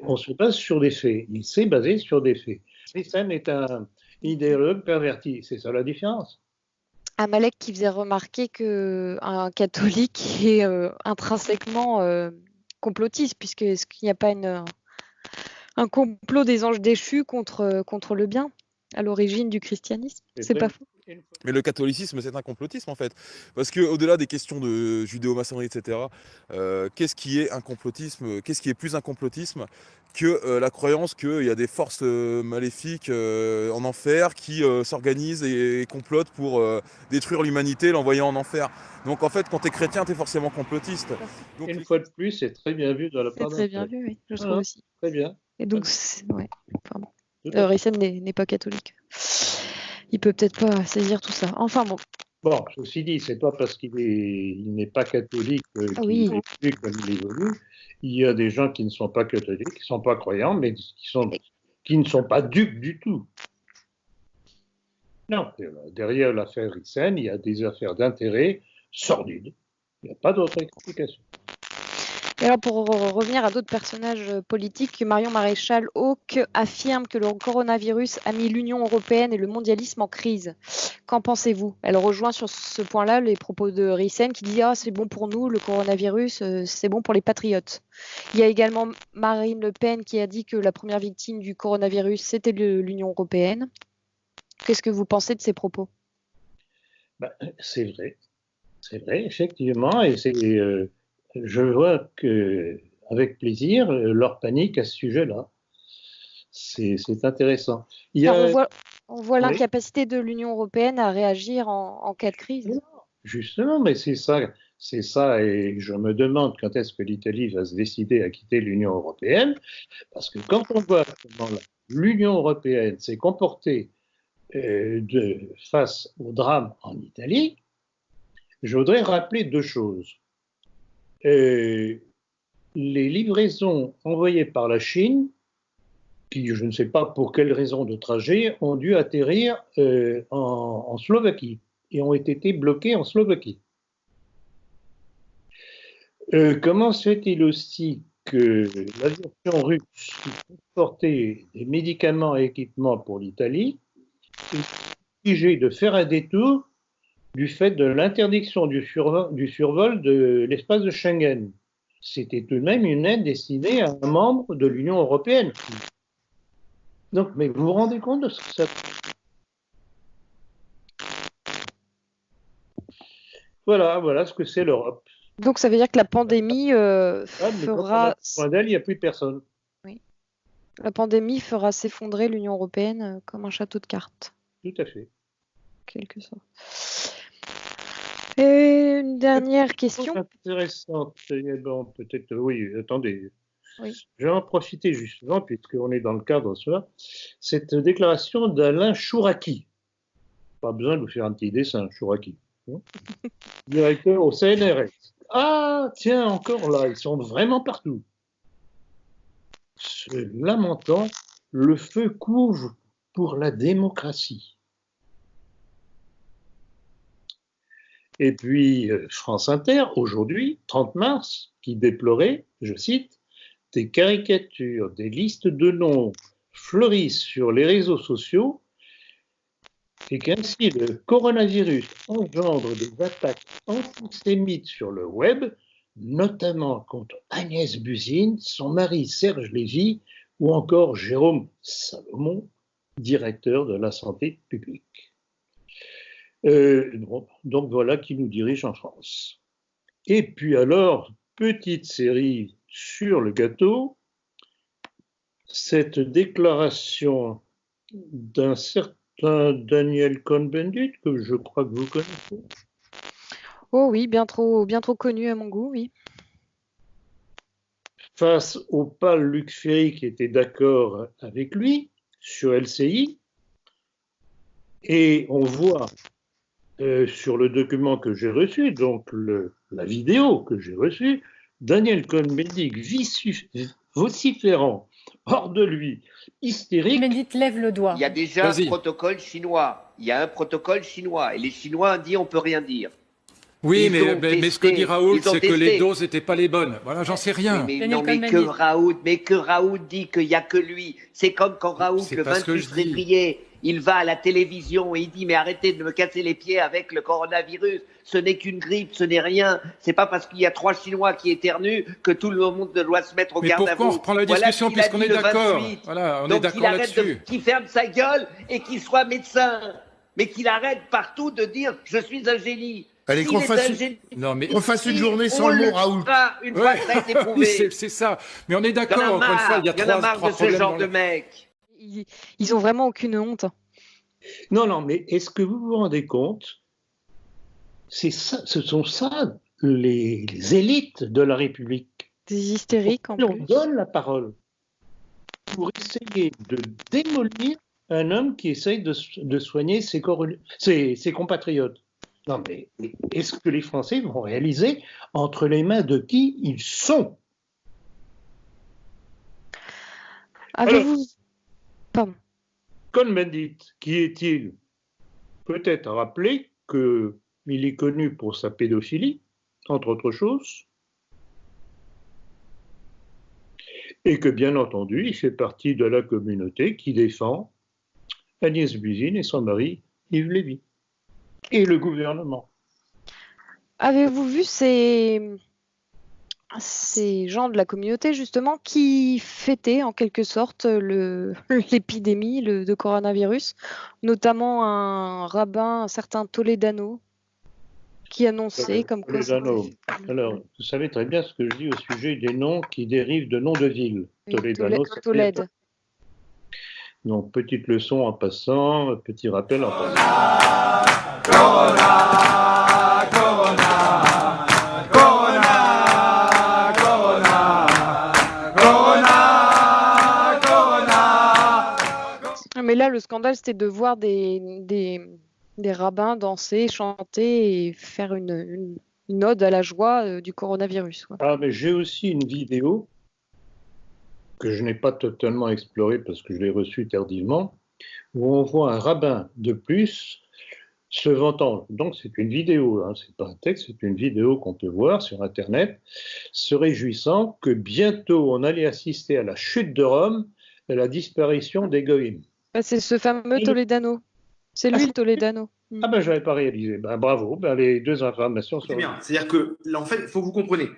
On se base sur des faits, il s'est basé sur des faits. Reyssen est un idéologue perverti, c'est ça la différence. Amalek qui faisait remarquer qu'un catholique est intrinsèquement complotiste, puisque est-ce qu'il n'y a pas un complot des anges déchus contre le bien à l'origine du christianisme? C'est pas faux. Mais le catholicisme, c'est un complotisme en fait. Parce qu'au-delà des questions de judéo-maçonnerie, etc., qu'est-ce qui est un complotisme? Qu'est-ce qui est plus un complotisme que la croyance qu'il y a des forces maléfiques en enfer qui s'organisent et complotent pour détruire l'humanité, l'envoyer en enfer. Donc en fait, quand tu es chrétien, tu es forcément complotiste. Donc, une fois de plus, c'est très bien vu dans la part. C'est très bien vu, oui, je trouve aussi. Très bien. Et donc, ouais, enfin bon. Reyssen n'est pas catholique. Il peut peut-être pas saisir tout ça. Enfin bon. Bon, ceci dit, c'est pas parce qu'il n'est pas catholique qu'il évolue comme il évolue. Il y a des gens qui ne sont pas catholiques, qui ne sont pas croyants, mais qui ne sont pas dupes du tout. Non, derrière l'affaire Reyssen, il y a des affaires d'intérêt sordides. Il n'y a pas d'autre explication. Et alors, pour revenir à d'autres personnages politiques, Marion Maréchal Hauck affirme que le coronavirus a mis l'Union européenne et le mondialisme en crise. Qu'en pensez-vous? Elle rejoint sur ce point-là les propos de Reyssen qui dit « Ah, c'est bon pour nous, le coronavirus, c'est bon pour les patriotes ». Il y a également Marine Le Pen qui a dit que la première victime du coronavirus, c'était l'Union européenne. Qu'est-ce que vous pensez de ces propos? C'est vrai, effectivement, et c'est... je vois avec plaisir leur panique à ce sujet-là. C'est intéressant. On voit l'incapacité de l'Union européenne à réagir en cas de crise. Justement, mais c'est ça, et je me demande quand est-ce que l'Italie va se décider à quitter l'Union européenne, parce que quand on voit comment l'Union européenne s'est comportée face au drame en Italie, je voudrais rappeler deux choses. Les livraisons envoyées par la Chine, qui, je ne sais pas pour quelle raison de trajet, ont dû atterrir en Slovaquie et ont été bloquées en Slovaquie. Comment se fait-il aussi que l'aviation russe qui transportait des médicaments et équipements pour l'Italie est obligée de faire un détour du fait de l'interdiction du survol de l'espace de Schengen? C'était tout de même une aide destinée à un membre de l'Union européenne. Donc, mais vous vous rendez compte de ce que ça... Voilà ce que c'est l'Europe. Donc ça veut dire que la pandémie fera... Loin d'elle, il n'y a plus personne. Oui. La pandémie fera s'effondrer l'Union européenne comme un château de cartes. Tout à fait. Quelque sorte. Et une dernière question. Intéressante. Bon, peut-être, oui, attendez. Oui. Je vais en profiter justement, puisqu'on est dans le cadre de cela. Cette déclaration d'Alain Chouraki. Pas besoin de vous faire un petit dessin, Chouraki. Directeur au CNRS. Ah, tiens, encore là, ils sont vraiment partout. se lamentant, le feu couvre pour la démocratie. Et puis France Inter, aujourd'hui, 30 mars, qui déplorait, je cite, des caricatures, des listes de noms fleurissent sur les réseaux sociaux et qu'ainsi le coronavirus engendre des attaques antisémites sur le web, notamment contre Agnès Buzyn, son mari Serge Lévy ou encore Jérôme Salomon, directeur de la santé publique. Donc voilà qui nous dirige en France. Et puis alors, petite série sur le gâteau, cette déclaration d'un certain Daniel Cohn-Bendit, que je crois que vous connaissez. Oh oui, bien trop connu à mon goût, oui. Face au pâle Luc Ferry qui était d'accord avec lui sur LCI, et on voit sur le document que j'ai reçu, donc la vidéo que j'ai reçue, Daniel Cohn-Bendit vociférant hors de lui, hystérique. Bendit lève le doigt. Il y a déjà un protocole chinois. Il y a un protocole chinois. Et les Chinois ont dit on peut rien dire. Oui, mais ce que dit Raoult, c'est que les doses n'étaient pas les bonnes. Voilà, j'en sais rien. Mais que Raoult dit qu'il n'y a que lui. C'est comme quand Raoult, le 28 février, il va à la télévision et il dit mais arrêtez de me casser les pieds avec le coronavirus. Ce n'est qu'une grippe, ce n'est rien. C'est pas parce qu'il y a 3 Chinois qui éternuent que tout le monde doit se mettre au garde à vous. Mais pourquoi on reprend la discussion puisqu'on est d'accord? Voilà, on est d'accord là-dessus. Qu'il ferme sa gueule et qu'il soit médecin. Mais qu'il arrête partout de dire je suis un génie. Allez, qu'on fasse une journée sans le mot Raoult. Une fois que ça a été prouvé. C'est ça. Mais on est d'accord, encore une fois, il y a trois marre de ce genre de mec. Ils ont vraiment aucune honte. Non, mais est-ce que vous vous rendez compte? C'est ça, ce sont ça les élites de la République. Des hystériques en plus. On donne la parole pour essayer de démolir un homme qui essaye de soigner ses compatriotes. Non, mais est-ce que les Français vont réaliser entre les mains de qui ils sont? Avez-vous... Pardon. Cohn-Bendit, qui est-il? Peut-être rappeler qu'il est connu pour sa pédophilie, entre autres choses, et que, bien entendu, il fait partie de la communauté qui défend Agnès Buzyn et son mari Yves Lévy. Et le gouvernement. Avez-vous vu ces gens de la communauté, justement, qui fêtaient en quelque sorte l'épidémie de coronavirus, notamment un rabbin, un certain Toledano, qui annonçait comme quoi... Toledano. Alors, vous savez très bien ce que je dis au sujet des noms qui dérivent de noms de villes. Toledano, Tolède. Donc, petite leçon en passant, petit rappel en passant. Corona, Corona, Corona, Corona, Corona, Corona. Mais là, le scandale, c'était de voir des rabbins danser, chanter et faire une ode à la joie du coronavirus. Quoi. Ah, mais j'ai aussi une vidéo que je n'ai pas totalement explorée parce que je l'ai reçue tardivement, où on voit un rabbin de plus se vantant, donc c'est une vidéo, hein, c'est pas un texte, c'est une vidéo qu'on peut voir sur Internet, se réjouissant que bientôt on allait assister à la chute de Rome et à la disparition des goïms. C'est ce fameux Toledano. C'est lui le Toledano. Ah ben j'avais pas réalisé. Ben, bravo, les deux informations sont... C'est bien, c'est-à-dire que là, en fait, il faut que vous compreniez,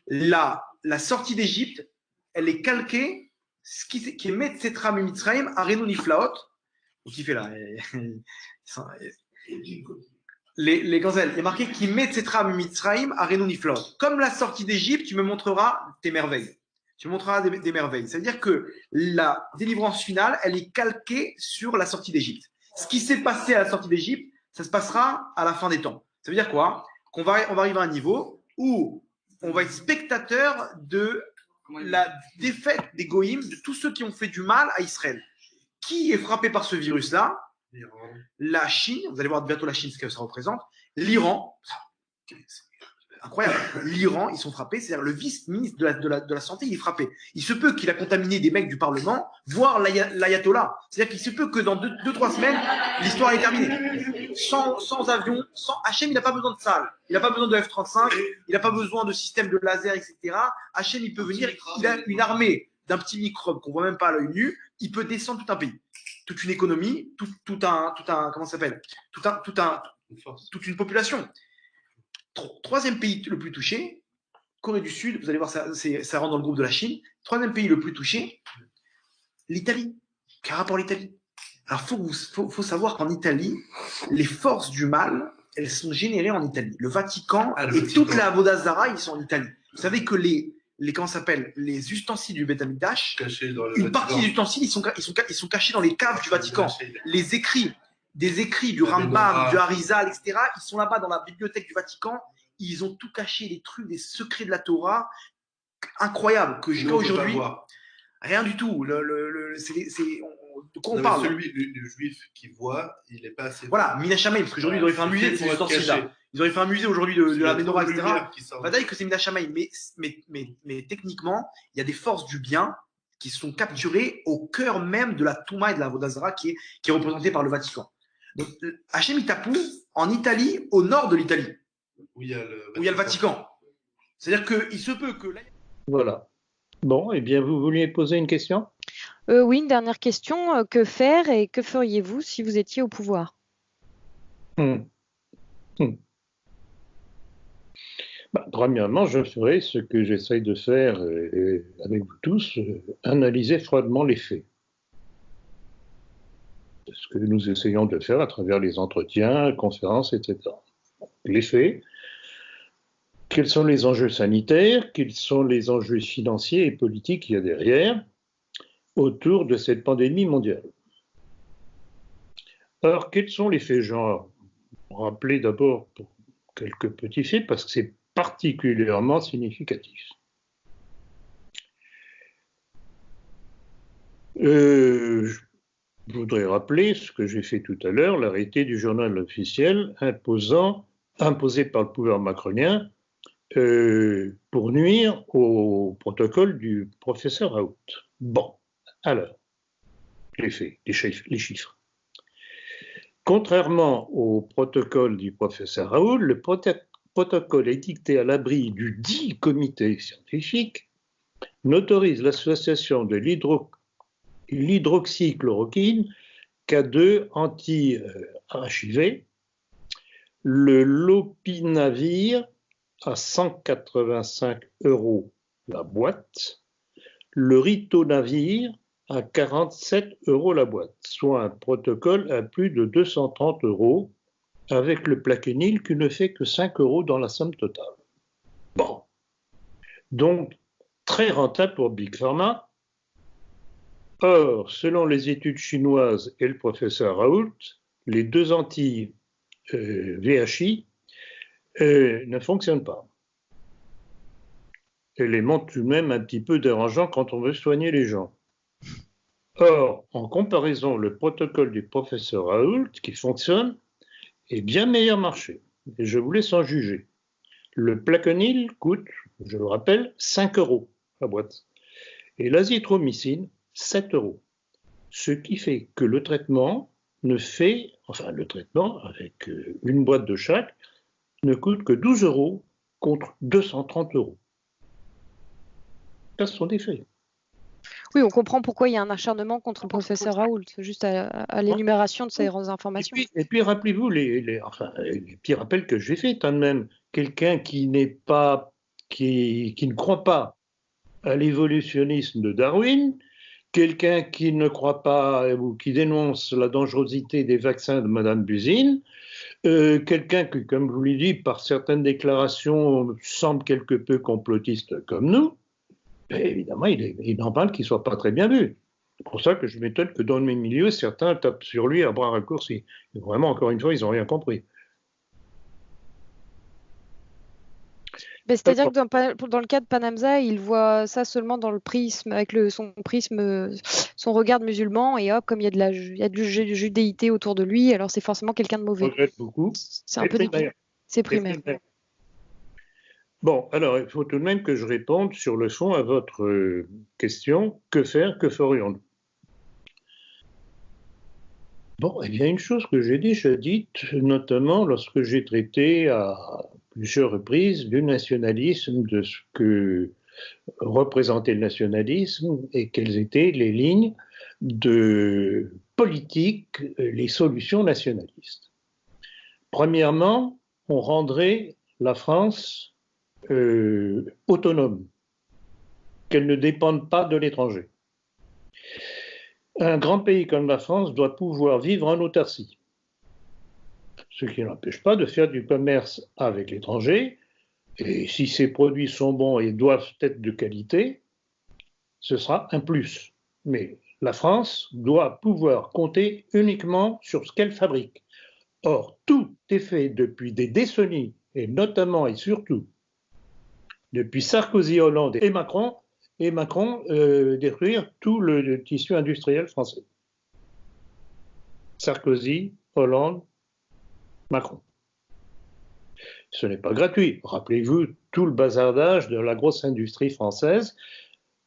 la sortie d'Égypte, elle est calquée, ce qui est Metzetram Mitzrayim, Arenu Niflaot, qui fait là. Les gazelles, il y a marqué qui Metzetram Mitzrayim, Arenu Niflaot. Comme la sortie d'Égypte, tu me montreras tes merveilles. Tu me montreras des merveilles. C'est-à-dire que la délivrance finale, elle est calquée sur la sortie d'Égypte. Ce qui s'est passé à la sortie d'Égypte, ça se passera à la fin des temps. Ça veut dire quoi? On va arriver à un niveau où on va être spectateur de la défaite des goïms, de tous ceux qui ont fait du mal à Israël. Qui est frappé par ce virus-là? La Chine, vous allez voir bientôt la Chine, ce que ça représente. L'Iran, incroyable. L'Iran, ils sont frappés, c'est-à-dire le vice-ministre de la Santé, il est frappé. Il se peut qu'il a contaminé des mecs du Parlement, voire l'ayatollah. C'est-à-dire qu'il se peut que dans 2-3 semaines, l'histoire est terminée. Sans avion, sans Hachem, il n'a pas besoin de salles, il n'a pas besoin de F-35, il n'a pas besoin de système de laser, etc. Hachem, il peut venir, il a une armée d'un petit microbe qu'on voit même pas à l'œil nu, il peut descendre tout un pays, toute une économie, tout un comment ça s'appelle, toute une population. Troisième pays le plus touché, Corée du Sud, vous allez voir, ça rentre dans le groupe de la Chine. Troisième pays le plus touché, l'Italie. Quel rapport à l'Italie? Alors, faut savoir qu'en Italie, les forces du mal, elles sont générées en Italie. Le Vatican et toute la Vodazara, ils sont en Italie. Vous savez que les ustensiles du Beth Amikdash, une partie des ustensiles, ils sont cachés dans les caves du Vatican. Des écrits du Rambam, du Harizal, etc., ils sont là-bas dans la bibliothèque du Vatican. Ils ont tout caché, les trucs, des secrets de la Torah incroyables que jusqu'à aujourd'hui, rien du tout. De quoi on parle? Le juif qui voit, il n'est pas assez. Voilà, Mina Shamaïm, parce qu'aujourd'hui, ils auraient fait un musée de ces ustensiles-là. Ils auraient fait un musée aujourd'hui de la Menorah, etc. Pas d'ailleurs que c'est Mina Shamaïm, mais techniquement, il y a des forces du bien qui sont capturées au cœur même de la Touma et de la Vodazara qui est représentée par le Vatican. Donc, Hachem Itapou, en Italie, au nord de l'Italie, où il y a le Vatican. C'est-à-dire qu'il se peut que... Voilà. Bon, eh bien, vous vouliez poser une question? Oui, une dernière question. Que faire et que feriez-vous si vous étiez au pouvoir? Premièrement, je ferai ce que j'essaye de faire avec vous tous, analyser froidement les faits. Ce que nous essayons de faire à travers les entretiens, conférences, etc. Les faits, quels sont les enjeux sanitaires, quels sont les enjeux financiers et politiques qu'il y a derrière autour de cette pandémie mondiale. Alors, quels sont les faits genre? Rappelez d'abord quelques petits faits parce que c'est particulièrement significatif. Je voudrais rappeler ce que j'ai fait tout à l'heure, l'arrêté du journal officiel imposé par le pouvoir macronien pour nuire au protocole du professeur Raoult. Bon, alors, les faits, les chiffres. Contrairement au protocole du professeur Raoult, le protocole édicté à l'abri du dit comité scientifique n'autorise l'association de l'hydroxychloroquine qu'à 2 anti-HIV, le lopinavir à 185 € la boîte, le ritonavir à 47 € la boîte, soit un protocole à plus de 230 € avec le plaquenil qui ne fait que 5 € dans la somme totale. Bon. Donc, très rentable pour Big Pharma. Or, selon les études chinoises et le professeur Raoult, les 2 anti-VHI ne fonctionnent pas. Élément tout de même un petit peu dérangeant quand on veut soigner les gens. Or, en comparaison, le protocole du professeur Raoult, qui fonctionne, est bien meilleur marché. Et je vous laisse en juger. Le plaquenil coûte, je le rappelle, 5 € la boîte. Et l'azithromycine, 7 €. Ce qui fait que le traitement avec une boîte de chaque, ne coûte que 12 € contre 230 €. Ça, ce sont des faits. Oui, on comprend pourquoi il y a un acharnement contre le professeur Raoult, juste à l'énumération de ces informations. Et puis rappelez-vous les petits rappels que j'ai faits, tout de même. Quelqu'un qui ne croit pas à l'évolutionnisme de Darwin, quelqu'un qui ne croit pas ou qui dénonce la dangerosité des vaccins de Madame Buzyn, quelqu'un qui, comme je vous l'ai dit, par certaines déclarations, semble quelque peu complotiste comme nous, évidemment, il est normal qu'il ne soit pas très bien vu. C'est pour ça que je m'étonne que dans le même milieu, certains tapent sur lui à bras raccourcis. Et vraiment, encore une fois, ils n'ont rien compris. C'est-à-dire que dans le cas de Panamza, il voit ça seulement dans le prisme, avec son regard musulman, et hop, comme il y a de judéité autour de lui, alors c'est forcément quelqu'un de mauvais. Je regrette beaucoup. C'est un peu difficile. C'est primaire. Bon, alors il faut tout de même que je réponde sur le fond à votre question. Que faire? Que ferions-nous? Bon, eh bien, une chose que j'ai déjà dite, notamment lorsque j'ai traité à plusieurs reprises du nationalisme, de ce que représentait le nationalisme et quelles étaient les lignes de politique, les solutions nationalistes. Premièrement, on rendrait la France autonome, qu'elle ne dépende pas de l'étranger. Un grand pays comme la France doit pouvoir vivre en autarcie, ce qui n'empêche pas de faire du commerce avec l'étranger, et si ces produits sont bons et doivent être de qualité, ce sera un plus. Mais la France doit pouvoir compter uniquement sur ce qu'elle fabrique. Or, tout est fait depuis des décennies, et notamment et surtout depuis Sarkozy, Hollande et Macron, détruire tout le tissu industriel français. Sarkozy, Hollande, Macron. Ce n'est pas gratuit. Rappelez-vous tout le bazardage de la grosse industrie française,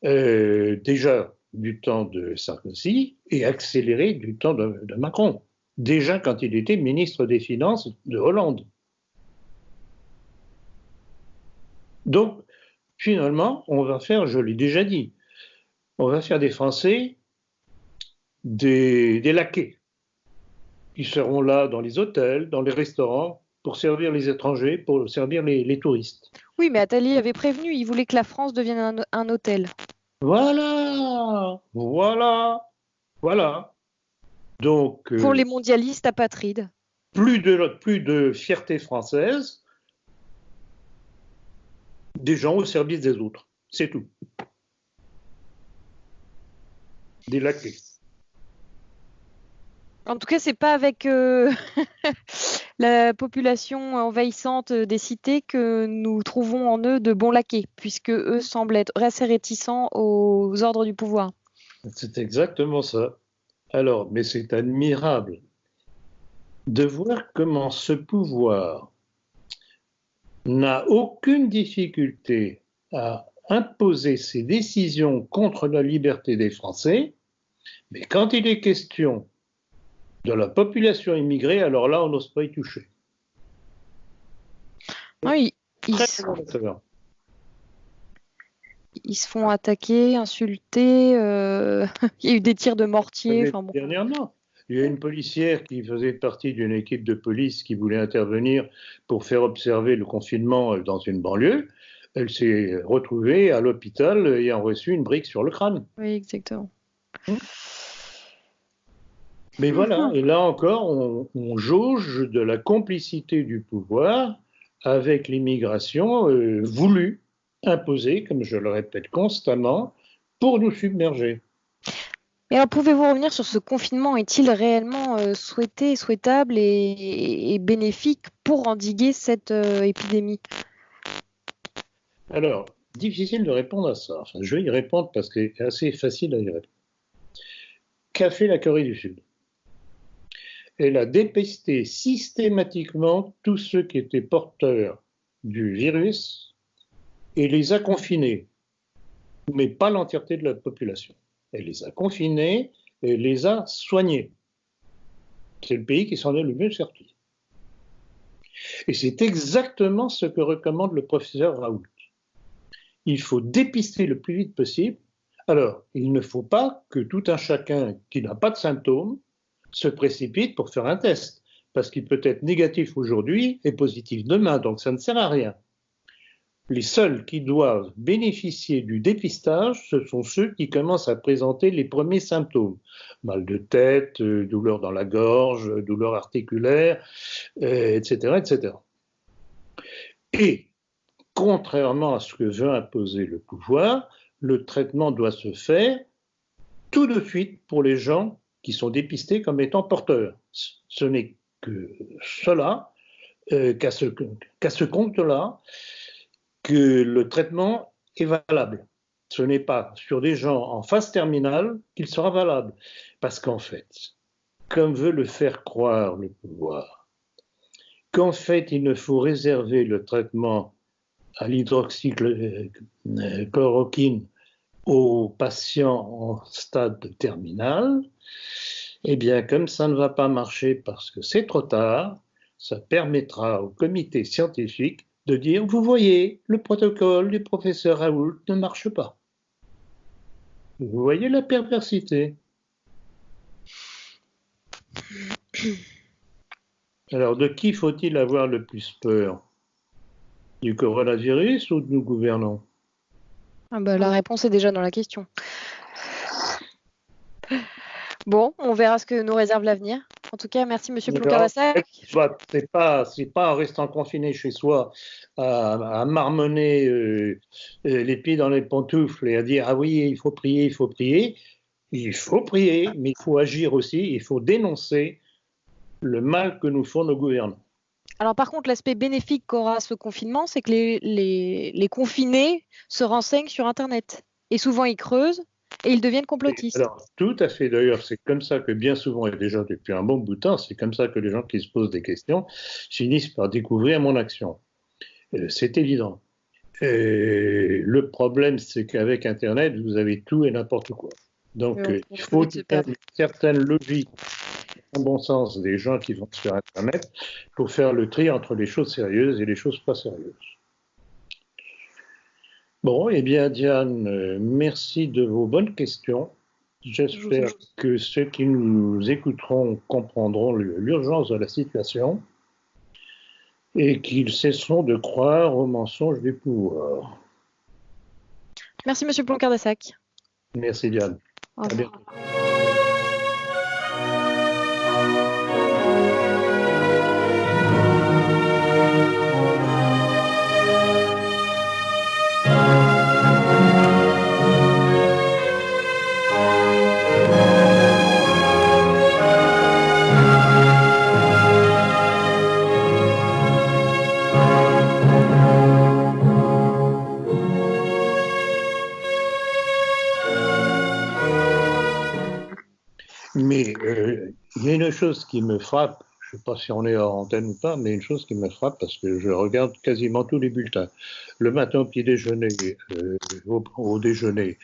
déjà du temps de Sarkozy et accéléré du temps de Macron, déjà quand il était ministre des Finances de Hollande. Donc, finalement, on va faire, je l'ai déjà dit, on va faire des Français des laquais qui seront là dans les hôtels, dans les restaurants, pour servir les étrangers, pour servir les touristes. Oui, mais Attali avait prévenu, il voulait que la France devienne un hôtel. Voilà. Donc, pour les mondialistes apatrides. Plus de fierté française, des gens au service des autres, c'est tout. Des laquais. En tout cas, c'est pas avec la population envahissante des cités que nous trouvons en eux de bons laquais, puisque eux semblent être assez réticents aux ordres du pouvoir. C'est exactement ça. Alors, mais c'est admirable de voir comment ce pouvoir n'a aucune difficulté à imposer ses décisions contre la liberté des Français, mais quand il est question de la population immigrée, alors là, on n'ose pas y toucher. Oui, ils se font attaquer, insulter, il y a eu des tirs de mortier. Enfin, bon. Dernièrement, il y a une policière qui faisait partie d'une équipe de police qui voulait intervenir pour faire observer le confinement dans une banlieue. Elle s'est retrouvée à l'hôpital ayant reçu une brique sur le crâne. Oui, exactement. Mais voilà, et là encore, on jauge de la complicité du pouvoir avec l'immigration voulue, imposée, comme je le répète constamment, pour nous submerger. Mais alors, pouvez-vous revenir sur ce confinement? Est-il réellement souhaitable et bénéfique pour endiguer cette épidémie? Alors, difficile de répondre à ça. Enfin, je vais y répondre parce que c'est assez facile à y répondre. Qu'a fait la Corée du Sud? Elle a dépisté systématiquement tous ceux qui étaient porteurs du virus et les a confinés, mais pas l'entièreté de la population. Elle les a confinés et les a soignés. C'est le pays qui s'en est le mieux sorti. Et c'est exactement ce que recommande le professeur Raoult. Il faut dépister le plus vite possible. Alors, il ne faut pas que tout un chacun qui n'a pas de symptômes se précipite pour faire un test, parce qu'il peut être négatif aujourd'hui et positif demain, donc ça ne sert à rien. Les seuls qui doivent bénéficier du dépistage, ce sont ceux qui commencent à présenter les premiers symptômes. Mal de tête, douleur dans la gorge, douleur articulaire, etc., etc. Et, contrairement à ce que veut imposer le pouvoir, le traitement doit se faire tout de suite pour les gens qui sont dépistés comme étant porteurs. Ce n'est que cela, qu'à ce compte-là, que le traitement est valable. Ce n'est pas sur des gens en phase terminale qu'il sera valable. Parce qu'en fait, comme veut le faire croire le pouvoir, qu'en fait il ne faut réserver le traitement à l'hydroxychloroquine aux patients en stade terminal, eh bien, comme ça ne va pas marcher parce que c'est trop tard, ça permettra au comité scientifique de dire, vous voyez, le protocole du professeur Raoult ne marche pas. Vous voyez la perversité. Alors, de qui faut-il avoir le plus peur? Du coronavirus ou de nous gouvernants? Ah bah, la réponse est déjà dans la question. Bon, on verra ce que nous réserve l'avenir. En tout cas, merci Monsieur Ploquin-Lassac. C'est pas en restant confiné chez soi à marmonner les pieds dans les pantoufles et à dire ah oui, il faut prier, il faut prier. Il faut prier, mais il faut agir aussi, il faut dénoncer le mal que nous font nos gouvernants. Alors par contre, l'aspect bénéfique qu'aura ce confinement, c'est que les confinés se renseignent sur Internet. Et souvent, ils creusent et ils deviennent complotistes. Alors, tout à fait. D'ailleurs, c'est comme ça que bien souvent, et déjà depuis un bon bout de temps, c'est comme ça que les gens qui se posent des questions finissent par découvrir mon action. C'est évident. Le problème, c'est qu'avec Internet, vous avez tout et n'importe quoi. Donc, il faut une certaine logique, en bon sens, des gens qui vont sur Internet pour faire le tri entre les choses sérieuses et les choses pas sérieuses. Bon, eh bien, Diane, merci de vos bonnes questions. J'espère que ceux qui nous écouteront comprendront l'urgence de la situation et qu'ils cesseront de croire aux mensonges du pouvoir. Merci, Monsieur Ploquin-Lassac. Merci, Diane. Au revoir. À bientôt. Mais il y a une chose qui me frappe, je ne sais pas si on est hors antenne ou pas, mais une chose qui me frappe parce que je regarde quasiment tous les bulletins. Le matin au petit déjeuner, au déjeuner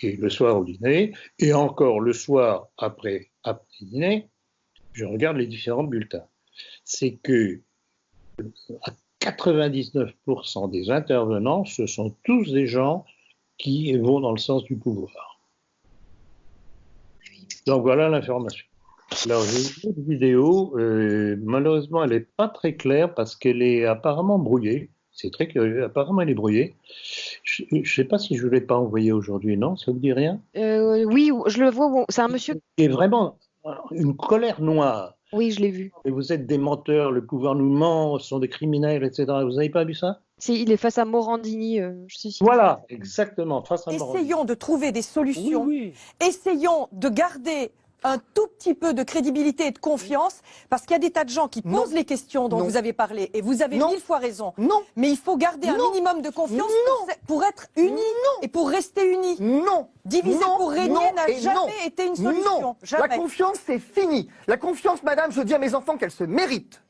et le soir au dîner, et encore le soir après dîner, je regarde les différents bulletins. C'est que à 99% des intervenants, ce sont tous des gens qui vont dans le sens du pouvoir. Donc voilà l'information. Alors j'ai vu une vidéo, malheureusement elle n'est pas très claire parce qu'elle est apparemment brouillée. C'est très curieux, apparemment elle est brouillée. Je ne sais pas si je ne l'ai pas envoyée aujourd'hui, non? Ça vous dit rien? Oui, je le vois, c'est un monsieur... Il est vraiment une colère noire. Oui, je l'ai vu. Et vous êtes des menteurs, le pouvoir nous ment, ce sont des criminels, etc. Vous n'avez pas vu ça? Si, il est face à Morandini. Voilà, exactement, face à Morandini. Essayons de trouver des solutions. Oui. Essayons de garder un tout petit peu de crédibilité et de confiance, parce qu'il y a des tas de gens qui posent les questions dont vous avez parlé, et vous avez 1000 fois raison. Non. Mais il faut garder un minimum de confiance pour être unis et pour rester unis. Non. Diviser pour régner n'a jamais été une solution. Non. Jamais. La confiance, c'est fini. La confiance, madame, je dis à mes enfants qu'elle se mérite.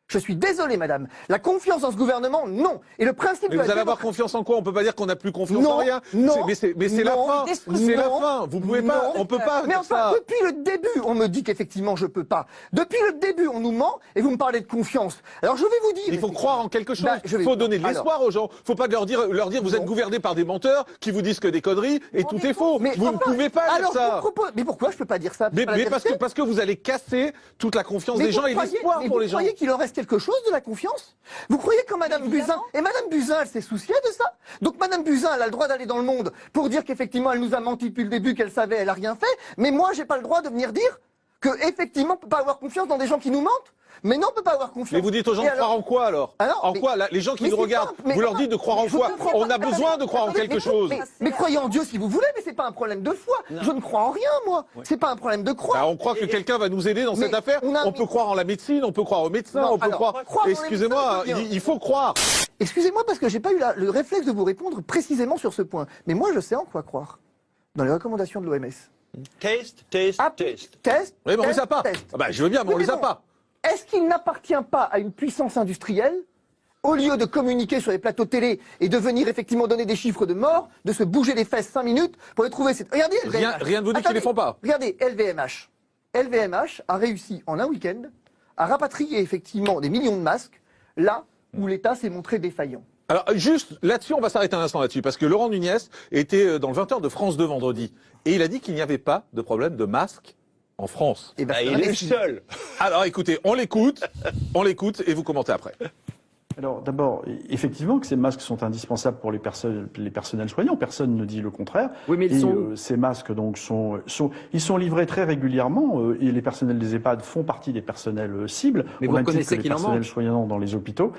Je suis désolé, madame. La confiance dans ce gouvernement, non. Et le principe. Mais vous allez avoir confiance en quoi? On peut pas dire qu'on n'a plus confiance en rien. Non. Mais c'est la fin. C'est la fin. Vous pouvez pas. On peut pas. Mais enfin, depuis le début, on me dit qu'effectivement, je peux pas. Depuis le début, on nous ment et vous me parlez de confiance. Alors je vais vous dire. Il faut croire en quelque chose. Il faut donner de l'espoir aux gens. Faut pas leur dire vous êtes gouvernés par des menteurs qui vous disent que des conneries et tout est faux. Mais vous ne pouvez pas dire ça. Mais pourquoi je peux pas dire ça? Mais parce que vous allez casser toute la confiance des gens et l'espoir pour les gens. Vous croyez qu'il en reste quelque chose de la confiance? Vous croyez que Madame Buzyn, et Madame Buzyn, elle s'est souciée de ça? Donc Madame Buzyn, elle a le droit d'aller dans le monde pour dire qu'effectivement elle nous a menti depuis le début, qu'elle savait, elle a rien fait. Mais moi, j'ai pas le droit de venir dire que effectivement, on peut pas avoir confiance dans des gens qui nous mentent. Mais non, on peut pas avoir confiance. Mais vous dites aux gens de croire en quoi alors? En quoi les gens qui nous regardent, vous leur dites de croire en quoi? On a besoin de croire en quelque chose. Mais croyez en Dieu si vous voulez, mais c'est pas un problème de foi. Je ne crois en rien, moi. C'est pas un problème de croire. On croit que quelqu'un va nous aider dans cette affaire. On peut croire en la médecine, on peut croire aux médecins, on peut croire. Excusez-moi, il faut croire. Excusez-moi parce que j'ai pas eu le réflexe de vous répondre précisément sur ce point. Mais moi, je sais en quoi croire. Dans les recommandations de l'OMS. Test. Oui, mais on les a pas. Je veux bien, mais on les a pas. Est-ce qu'il n'appartient pas à une puissance industrielle au lieu de communiquer sur les plateaux télé et de venir effectivement donner des chiffres de morts, de se bouger les fesses 5 minutes pour les trouver. Regardez LVMH. Rien ne vous dit qu'ils ne les font pas. Regardez LVMH. LVMH a réussi en un week-end à rapatrier effectivement des millions de masques là où l'État s'est montré défaillant. Alors juste là-dessus, on va s'arrêter un instant là-dessus, parce que Laurent Nunez était dans le 20h de France 2 vendredi, et il a dit qu'il n'y avait pas de problème de masque en France. Et il est seul. Alors écoutez, on l'écoute et vous commentez après. Alors d'abord, effectivement que ces masques sont indispensables pour les personnels soignants, personne ne dit le contraire. Oui, mais ces masques donc ils sont livrés très régulièrement et les personnels des EHPAD font partie des personnels cibles. Mais vous reconnaissez qu'il en manque. Les personnels soignants dans les hôpitaux.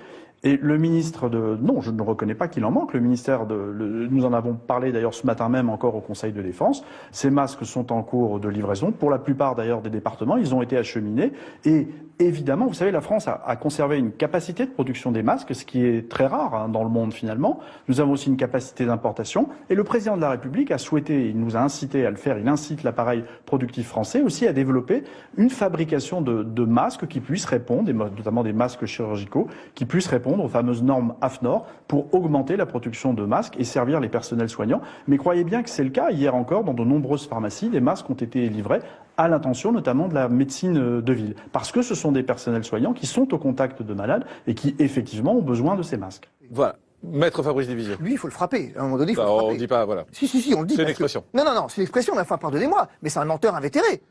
Et le ministre non, je ne reconnais pas qu'il en manque. Le ministère nous en avons parlé d'ailleurs ce matin même encore au Conseil de défense. Ces masques sont en cours de livraison. Pour la plupart d'ailleurs des départements, ils ont été acheminés. Et évidemment, vous savez, la France a conservé une capacité de production des masques, ce qui est très rare dans le monde finalement. Nous avons aussi une capacité d'importation. Et le président de la République a souhaité, il nous a incité à le faire, il incite l'appareil productif français aussi à développer une fabrication de masques qui puissent répondre, notamment des masques chirurgicaux, qui puissent répondre aux fameuses normes AFNOR pour augmenter la production de masques et servir les personnels soignants. Mais croyez bien que c'est le cas. Hier encore, dans de nombreuses pharmacies, des masques ont été livrés à l'intention notamment de la médecine de ville. Parce que ce sont des personnels soignants qui sont au contact de malades et qui, effectivement, ont besoin de ces masques. Voilà. Maître Fabrice Division. Lui, il faut le frapper. À un moment donné, il faut le frapper. On ne dit pas, voilà. Si, on le dit. C'est une expression. Non, c'est une expression, mais enfin, pardonnez-moi, mais c'est un menteur invétéré.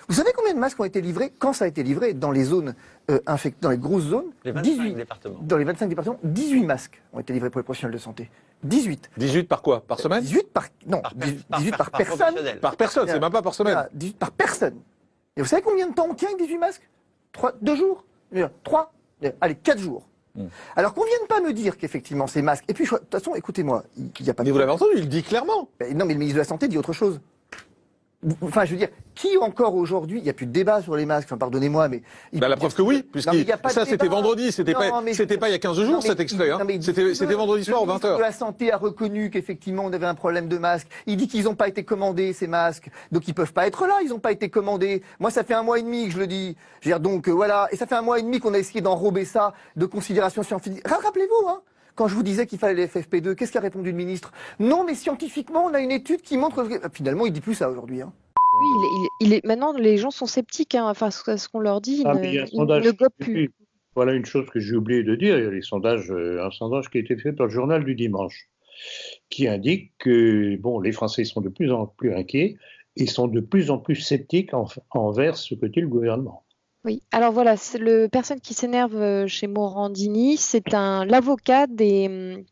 Vous savez combien de masques ont été livrés, quand ça a été livré, dans les zones infectées, dans les grosses zones? Les 25 départements. Dans les 25 départements, 18 masques ont été livrés pour les professionnels de santé. 18. 18 par quoi? Par semaine? 18 par... Non, 18 par personne. Par personne, c'est même pas par semaine. Voilà, 18 par personne. Et vous savez combien de temps on tient avec 18 masques? 2 jours? 3? Allez, 4 jours. Alors qu'on vienne pas me dire qu'effectivement ces masques... Et puis, de toute façon, écoutez-moi, il n'y a pas de... Mais vous l'avez entendu, il le dit clairement. Non, mais le ministre de la Santé dit autre chose. Enfin, je veux dire, qui encore aujourd'hui, il n'y a plus de débat sur les masques, enfin, pardonnez-moi, mais... La preuve que oui, puisque ça c'était vendredi, c'était pas il y a 15 jours cet extrait, c'était vendredi soir aux 20h. Le ministre de la Santé a reconnu qu'effectivement on avait un problème de masques, il dit qu'ils n'ont pas été commandés ces masques, donc ils peuvent pas être là, ils n'ont pas été commandés. Moi ça fait 1 mois et demi que je le dis, je veux dire, donc voilà, et ça fait 1 mois et demi qu'on a essayé d'enrober ça de considérations scientifiques. Rappelez-vous, hein, quand je vous disais qu'il fallait les FFP2, qu'est-ce qu'a répondu le ministre? Non, mais scientifiquement, on a une étude qui montre... Finalement, il dit plus ça aujourd'hui. Hein. Oui, maintenant, les gens sont sceptiques, hein, enfin, ce qu'on leur dit, ils ne gobent plus. Voilà une chose que j'ai oublié de dire, il y a les sondages, un sondage qui a été fait par le journal du dimanche, qui indique que les Français sont de plus en plus inquiets et sont de plus en plus sceptiques envers ce que dit le gouvernement. Oui, alors voilà, c'est le personne qui s'énerve chez Morandini, c'est l'avocat des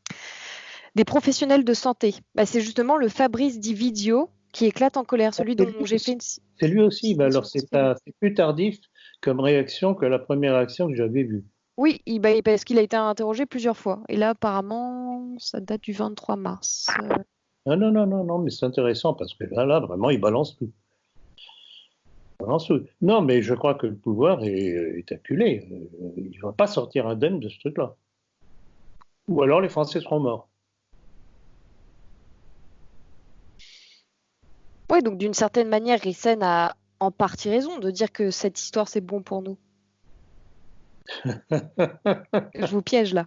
professionnels de santé. C'est justement le Fabrice Dividio qui éclate en colère, celui dont j'ai fait une... C'est lui aussi, mais alors c'est plus tardif comme réaction que la première réaction que j'avais vue. Oui, parce qu'il a été interrogé plusieurs fois. Et là, apparemment, ça date du 23 mars. Non, mais c'est intéressant parce que là, vraiment, il balance tout. Non, mais je crois que le pouvoir est acculé. Il ne va pas sortir indemne de ce truc-là. Ou alors les Français seront morts. Oui, donc d'une certaine manière, Rissen a en partie raison de dire que cette histoire, c'est bon pour nous. Je vous piège là.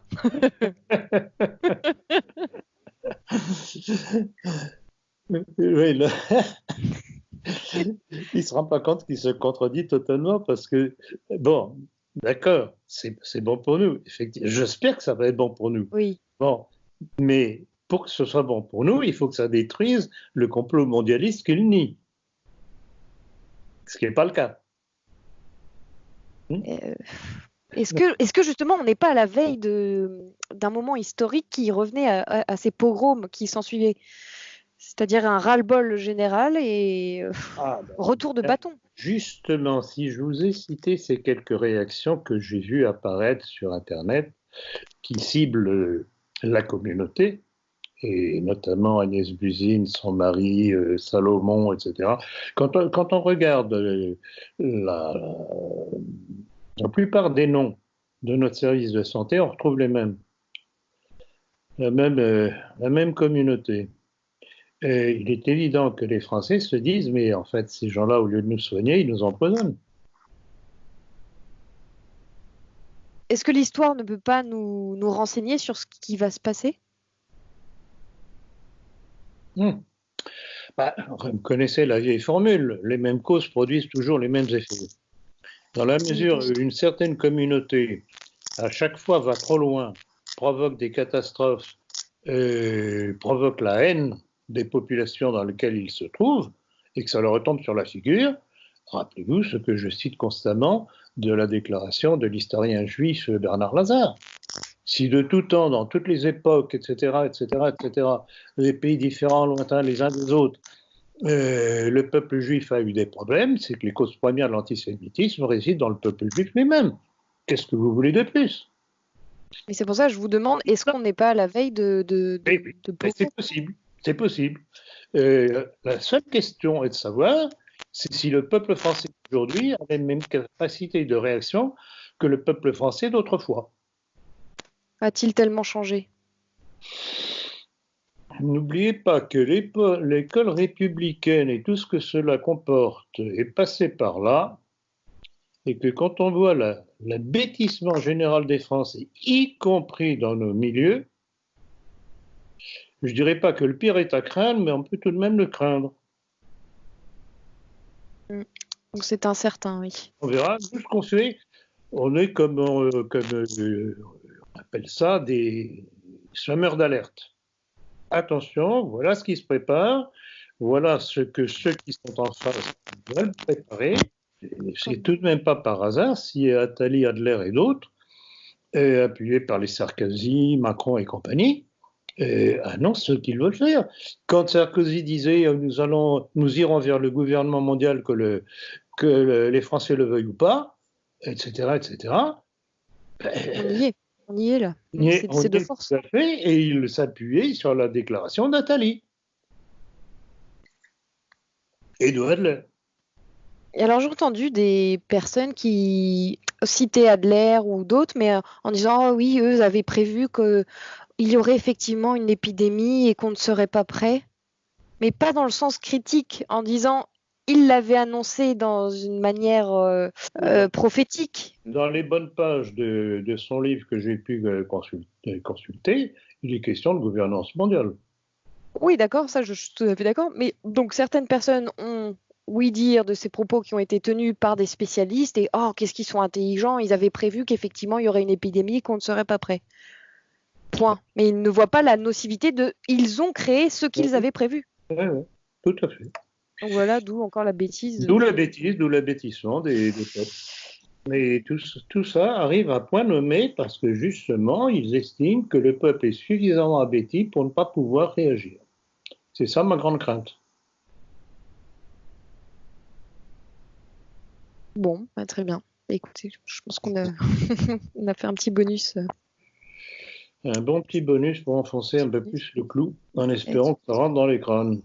Oui, là... Il ne se rend pas compte qu'il se contredit totalement parce que, d'accord, c'est bon pour nous. Effectivement, j'espère que ça va être bon pour nous. Oui. Mais pour que ce soit bon pour nous, il faut que ça détruise le complot mondialiste qu'il nie. Ce qui n'est pas le cas. Est-ce que justement on n'est pas à la veille d'un moment historique qui revenait à ces pogroms qui s'en suivaient? C'est-à-dire un ras-le-bol général et retour de bâton. Justement, si je vous ai cité ces quelques réactions que j'ai vues apparaître sur Internet qui ciblent la communauté, et notamment Agnès Buzyn, son mari, Salomon, etc. Quand on regarde la plupart des noms de notre service de santé, on retrouve les mêmes. La même communauté. Et il est évident que les Français se disent, mais en fait, ces gens-là, au lieu de nous soigner, ils nous empoisonnent. est-ce que l'histoire ne peut pas nous renseigner sur ce qui va se passer? Vous connaissez la vieille formule, les mêmes causes produisent toujours les mêmes effets. Dans la mesure où une certaine communauté, à chaque fois, va trop loin, provoque des catastrophes, provoque la haine des populations dans lesquelles ils se trouvent, et que ça leur retombe sur la figure, rappelez-vous ce que je cite constamment de la déclaration de l'historien juif Bernard Lazare. Si de tout temps, dans toutes les époques, etc., les pays différents, lointains les uns des autres, le peuple juif a eu des problèmes, c'est que les causes premières de l'antisémitisme résident dans le peuple juif lui-même. Qu'est-ce que vous voulez de plus? Mais c'est pour ça que je vous demande, est-ce qu'on n'est pas à la veille de c'est possible, c'est possible. La seule question est de savoir si le peuple français d'aujourd'hui a les mêmes capacités de réaction que le peuple français d'autrefois. A-t-il tellement changé? N'oubliez pas que l'école républicaine et tout ce que cela comporte est passé par là, et que quand on voit l'abêtissement général des Français, y compris dans nos milieux, je ne dirais pas que le pire est à craindre, mais on peut tout de même le craindre. Donc c'est incertain, oui. On verra, tout ce qu'on fait, on est comme on appelle ça des semeurs d'alerte. Attention, voilà ce qui se prépare, voilà ce que ceux qui sont en face veulent préparer. C'est tout de même pas par hasard si Attali, Adler et d'autres, appuyés par les Sarkozy, Macron et compagnie, annoncent ce qu'ils veulent faire. Quand Sarkozy disait nous irons vers le gouvernement mondial que les Français le veuillent ou pas, etc. On y est là. C'est de force. Tout à fait, et il s'appuyait sur la déclaration d'Attali et de Adler. Et alors j'ai entendu des personnes qui citaient Adler ou d'autres, mais en disant oui, eux avaient prévu qu'il y aurait effectivement une épidémie et qu'on ne serait pas prêt, mais pas dans le sens critique, en disant il l'avait annoncé dans une manière prophétique. Dans les bonnes pages de son livre que j'ai pu consulter, il est question de gouvernance mondiale. Oui, d'accord, ça je suis tout à fait d'accord. Mais donc certaines personnes ont oui dire de ces propos qui ont été tenus par des spécialistes et qu'est-ce qu'ils sont intelligents, ils avaient prévu qu'effectivement il y aurait une épidémie, qu'on ne serait pas prêt. Point. Mais ils ne voient pas la nocivité ils ont créé ce qu'ils avaient prévu. Oui, tout à fait. Donc voilà, d'où encore la bêtise. D'où l'abêtissement des peuples. Mais tout ça arrive à point nommé parce que justement, ils estiment que le peuple est suffisamment abêti pour ne pas pouvoir réagir. C'est ça ma grande crainte. Bon, très bien. Écoutez, je pense qu'on a, on a fait un petit bonus. Un bon petit bonus pour enfoncer un peu plus le clou, en espérant que ça rentre dans les crânes.